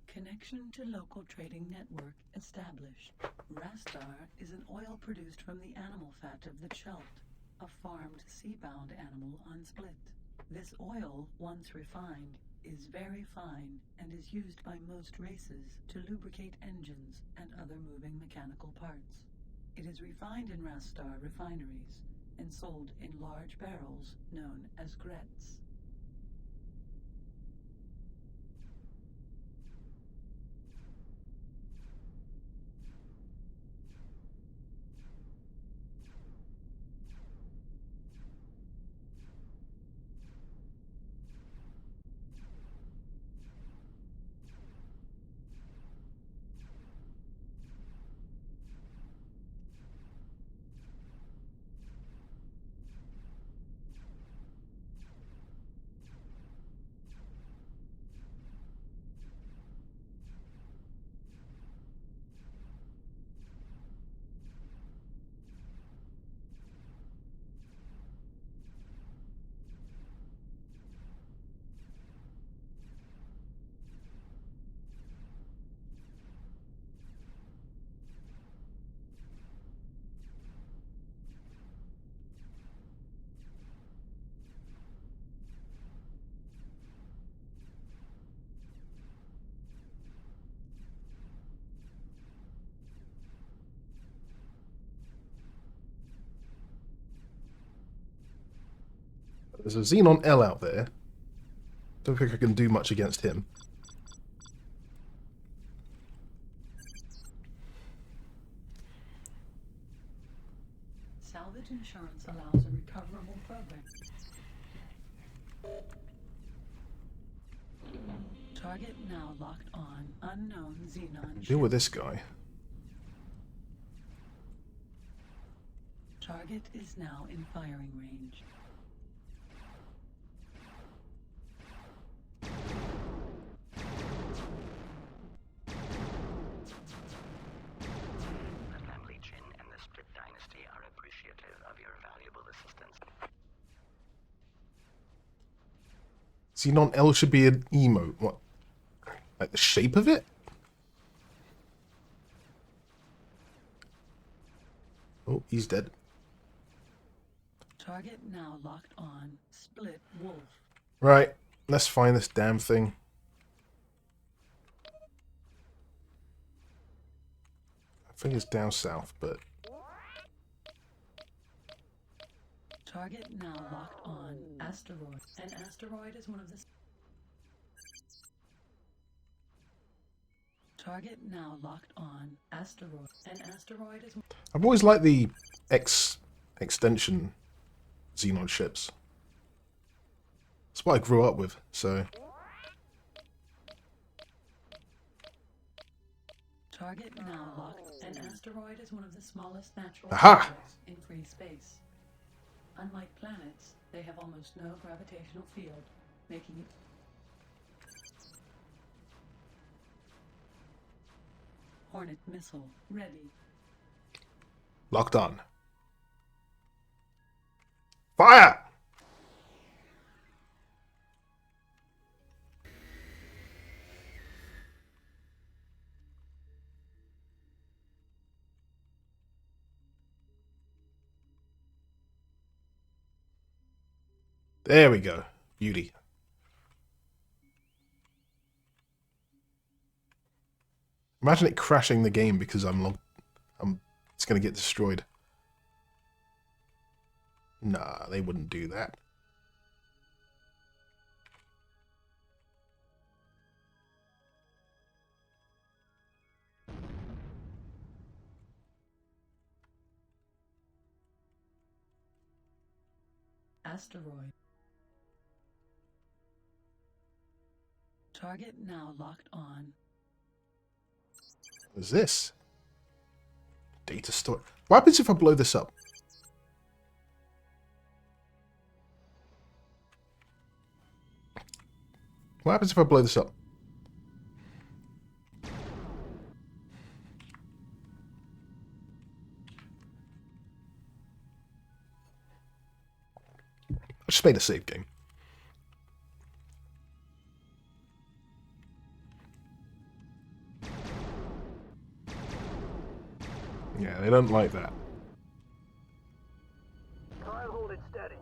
Connection to local trading network established. Rastar is an oil produced from the animal fat of the chelt, a farmed sea-bound animal on Split. This oil, once refined, is very fine and is used by most races to lubricate engines and other moving mechanical parts. It is refined in Rastar refineries and sold in large barrels known as grets. There's a Xenon L out there. Don't think I can do much against him. Salvage insurance allows a recoverable program. Target now locked on. Unknown Xenon Deal with ship. this guy. Target is now in firing range. The family Jin and the Split Dynasty are appreciative of your valuable assistance. Xenon L should be an emote. What? Like the shape of it? Oh, he's dead. Target now locked on. Split Wolf. Right, let's find this damn thing. I think it's down south, but... Target now locked on. Asteroid. An asteroid is one of the... Target now locked on. Asteroid. An asteroid is... I've always liked the extension Xenon ships. That's what I grew up with, so... Target now locked. An asteroid is one of the smallest natural Aha! objects in free space. Unlike planets, they have almost no gravitational field, making it... Hornet missile ready. Locked on. Fire! There we go. Beauty. Imagine it crashing the game because it's going to get destroyed. Nah, they wouldn't do that. Asteroid. Target now locked on. What is this? Data store. What happens if I blow this up? What happens if I blow this up? I just made a save game. Yeah, they don't like that. Try and hold it steady.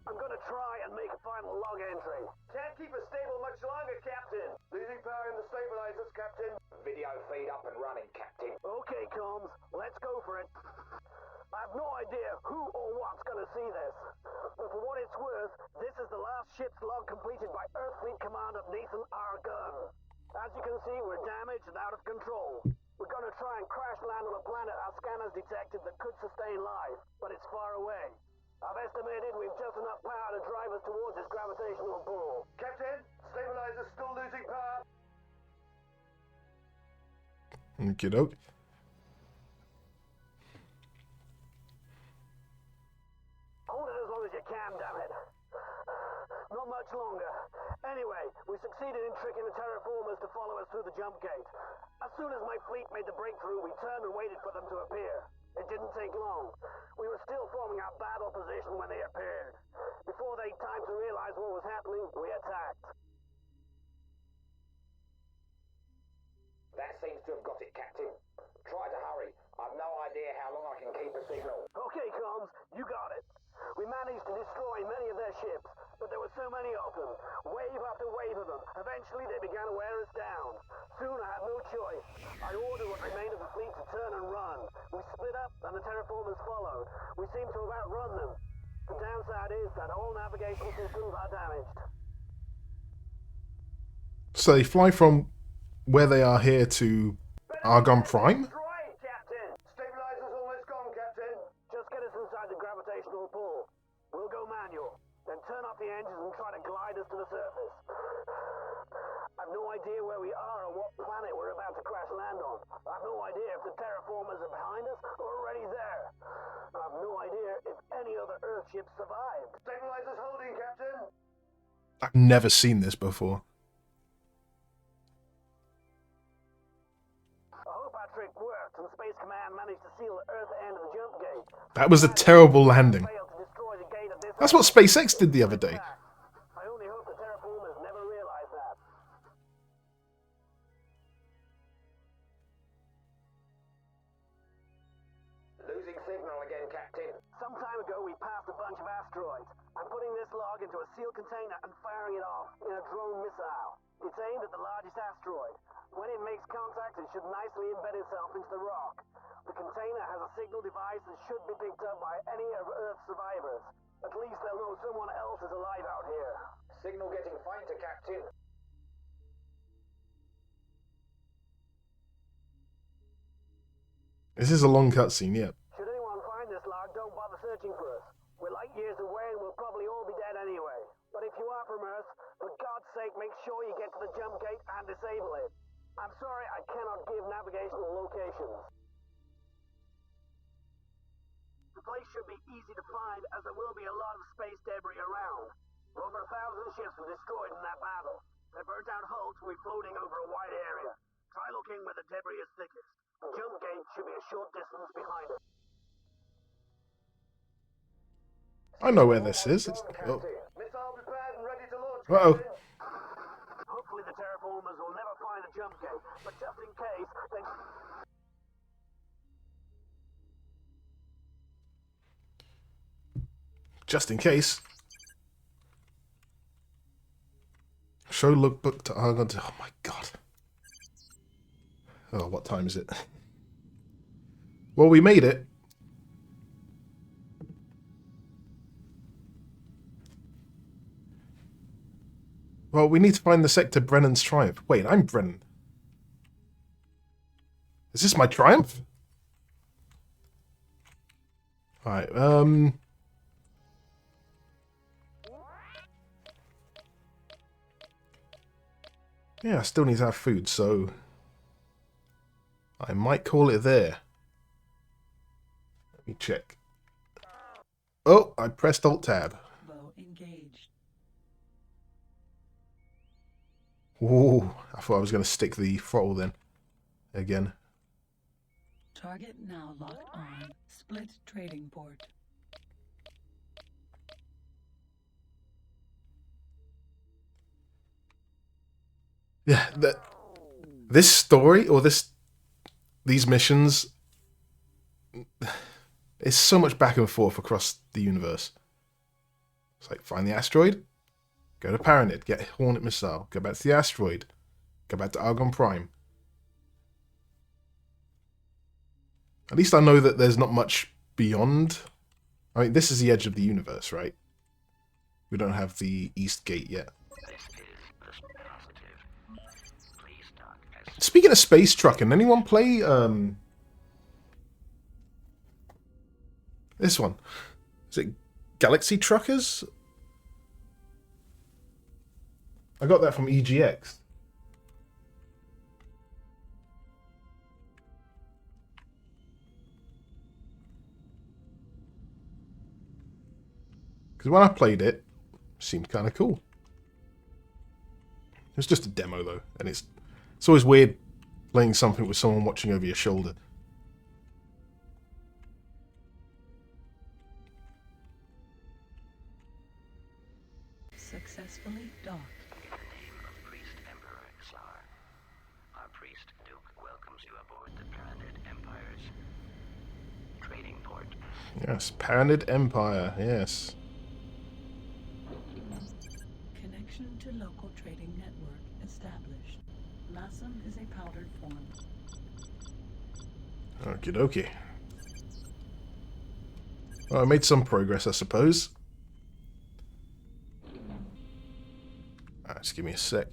I'm gonna try and make a final log entry. Can't keep it stable much longer, Captain. Losing power in the stabilizers, Captain. Video feed up and running, Captain. Okay, Combs, let's go for it. I have no idea who or what's gonna see this. But for what it's worth, this is the last ship's log completed by Earth Fleet Commander Nathan R. Gunn. As you can see, we're damaged and out of control. We're gonna try and crash land on a planet our scanners detected that could sustain life, but it's far away. I've estimated we've just enough power to drive us towards its gravitational pull. Captain, stabilizers still losing power. Okie doke. Hold it as long as you can, damn it. Not much longer. Anyway, we succeeded in tricking the terraformers to follow us through the jump gate. As soon as my fleet made the breakthrough, we turned and waited for them to appear. It didn't take long. We were still forming our battle position when they appeared. Before they had time to realize what was happening, we attacked. That seems to have got it, Captain. Try to hurry. I've no idea how long I can keep a signal. Okay, Combs, you got it. We managed to destroy many of their ships, but there were so many of them. Wave after wave of them. Eventually, they began to wear us down. Soon, I had no choice. I ordered what remained of the fleet to turn and run. We split up, and the terraformers followed. We seem to have outrun them. The downside is that all navigation systems are damaged. So they fly from where they are here to Argon Prime? Right, Captain. Stabilizers almost gone, Captain. Just get us inside the gravitational pull. We'll go manual, then turn off the engines and try to glide us to the surface. I've no idea where we are or what planet we're about to crash land on. I've no idea if the terraformers are behind us or already there. I've no idea if any other Earth ships survived. Stabilizers holding, Captain. I've never seen this before. I hope our trick worked and Space Command managed to seal the Earth end of the jump gate. That was a terrible landing. Failed to destroy the gate at this That's what SpaceX did the other day. I only hope the terraformers never realize that. Losing signal again, Captain. Some time ago, we passed a bunch of asteroids. I'm putting this log into a sealed container and firing it off in a drone missile. It's aimed at the largest asteroid. When it makes contact, it should nicely embed itself into the rock. The container has a signal device that should be picked up by any of Earth's survivors. At least they'll know someone else is alive out here. Signal getting fainter, Captain. This is a long cutscene, yeah. Should anyone find this log, don't bother searching for us. We're light years away and we'll probably all be dead anyway. But if you are from Earth, for God's sake, make sure you get to the jump gate and disable it. I'm sorry I cannot give navigational locations. The place should be easy to find as there will be a lot of space debris around. Over 1,000 ships were destroyed in that battle. Their burnt-out hulls will be floating over a wide area. Try looking where the debris is thickest. The jump gate should be a short distance behind it. I know where this is. It's, oh. Missile prepared and ready to launch, Uh-oh. Captain. Hopefully the terraformers will never find the jump gate, but just in case, they... Just in case. Show lookbook to Argon. Oh my god. Oh, what time is it? Well, we made it. Well, we need to find the sector Brennan's Triumph. Wait, I'm Brennan. Is this my Triumph? Alright, yeah, I still need to have food, so I might call it there. Let me check. Oh, I pressed Alt-Tab. Bow engaged. Ooh, I thought I was going to stick the throttle then. Again. Target now locked on. Split trading port. Yeah, this story, or these missions, it's so much back and forth across the universe. It's like, find the asteroid, go to Paranid, get a Hornet missile, go back to the asteroid, go back to Argon Prime. At least I know that there's not much beyond. I mean, this is the edge of the universe, right? We don't have the East Gate yet. Speaking of space trucking, anyone play this one? Is it Galaxy Truckers? I got that from EGX. Because when I played it, it seemed kind of cool. It was just a demo though, and it's always weird playing something with someone watching over your shoulder. Successfully docked. In the name of Priest Emperor Xar, our priest Duke welcomes you aboard the Paranid Empire's trading port. Yes, Paranid Empire, yes. Connection to local trading network established. Massum is a powdered form. Okie dokie. Well, I made some progress, I suppose. Just give me a sec.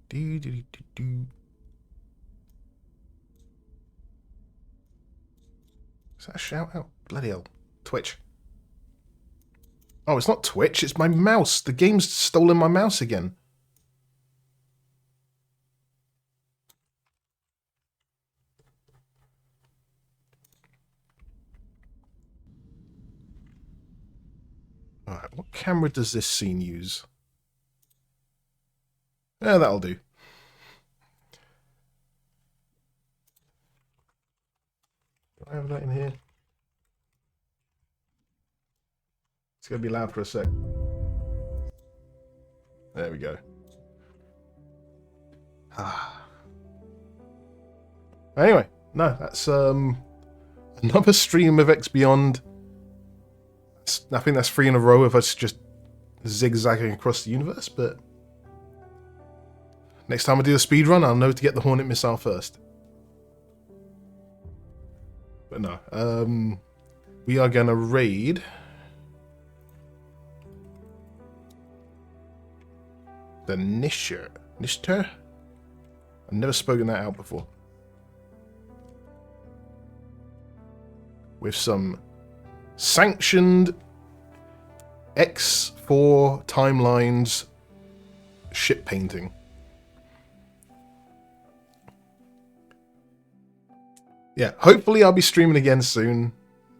Do. Is that a shout out? Bloody hell. Twitch. Oh, it's not Twitch, it's my mouse. The game's stolen my mouse again. Alright, what camera does this scene use? Yeah, that'll do. Do I have that in here? It's going to be loud for a sec. There we go. Anyway, no, that's another stream of X Beyond. I think that's 3 in a row of us just zigzagging across the universe, but next time I do a speed run, I'll know to get the Hornet missile first. But no, we are going to raid the Nishter. I've never spoken that out before. With some sanctioned X4 timelines ship painting. Yeah, hopefully I'll be streaming again soon.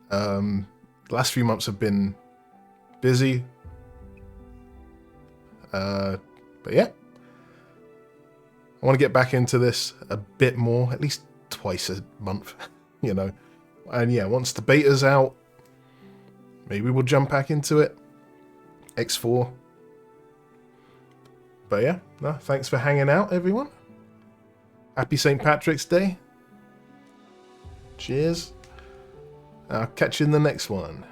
The last few months have been busy. But yeah. I want to get back into this a bit more, at least twice a month, you know. And yeah, once the beta's out, maybe we'll jump back into it. X4. But yeah, no, thanks for hanging out, everyone. Happy St. Patrick's Day. Cheers. I'll catch you in the next one.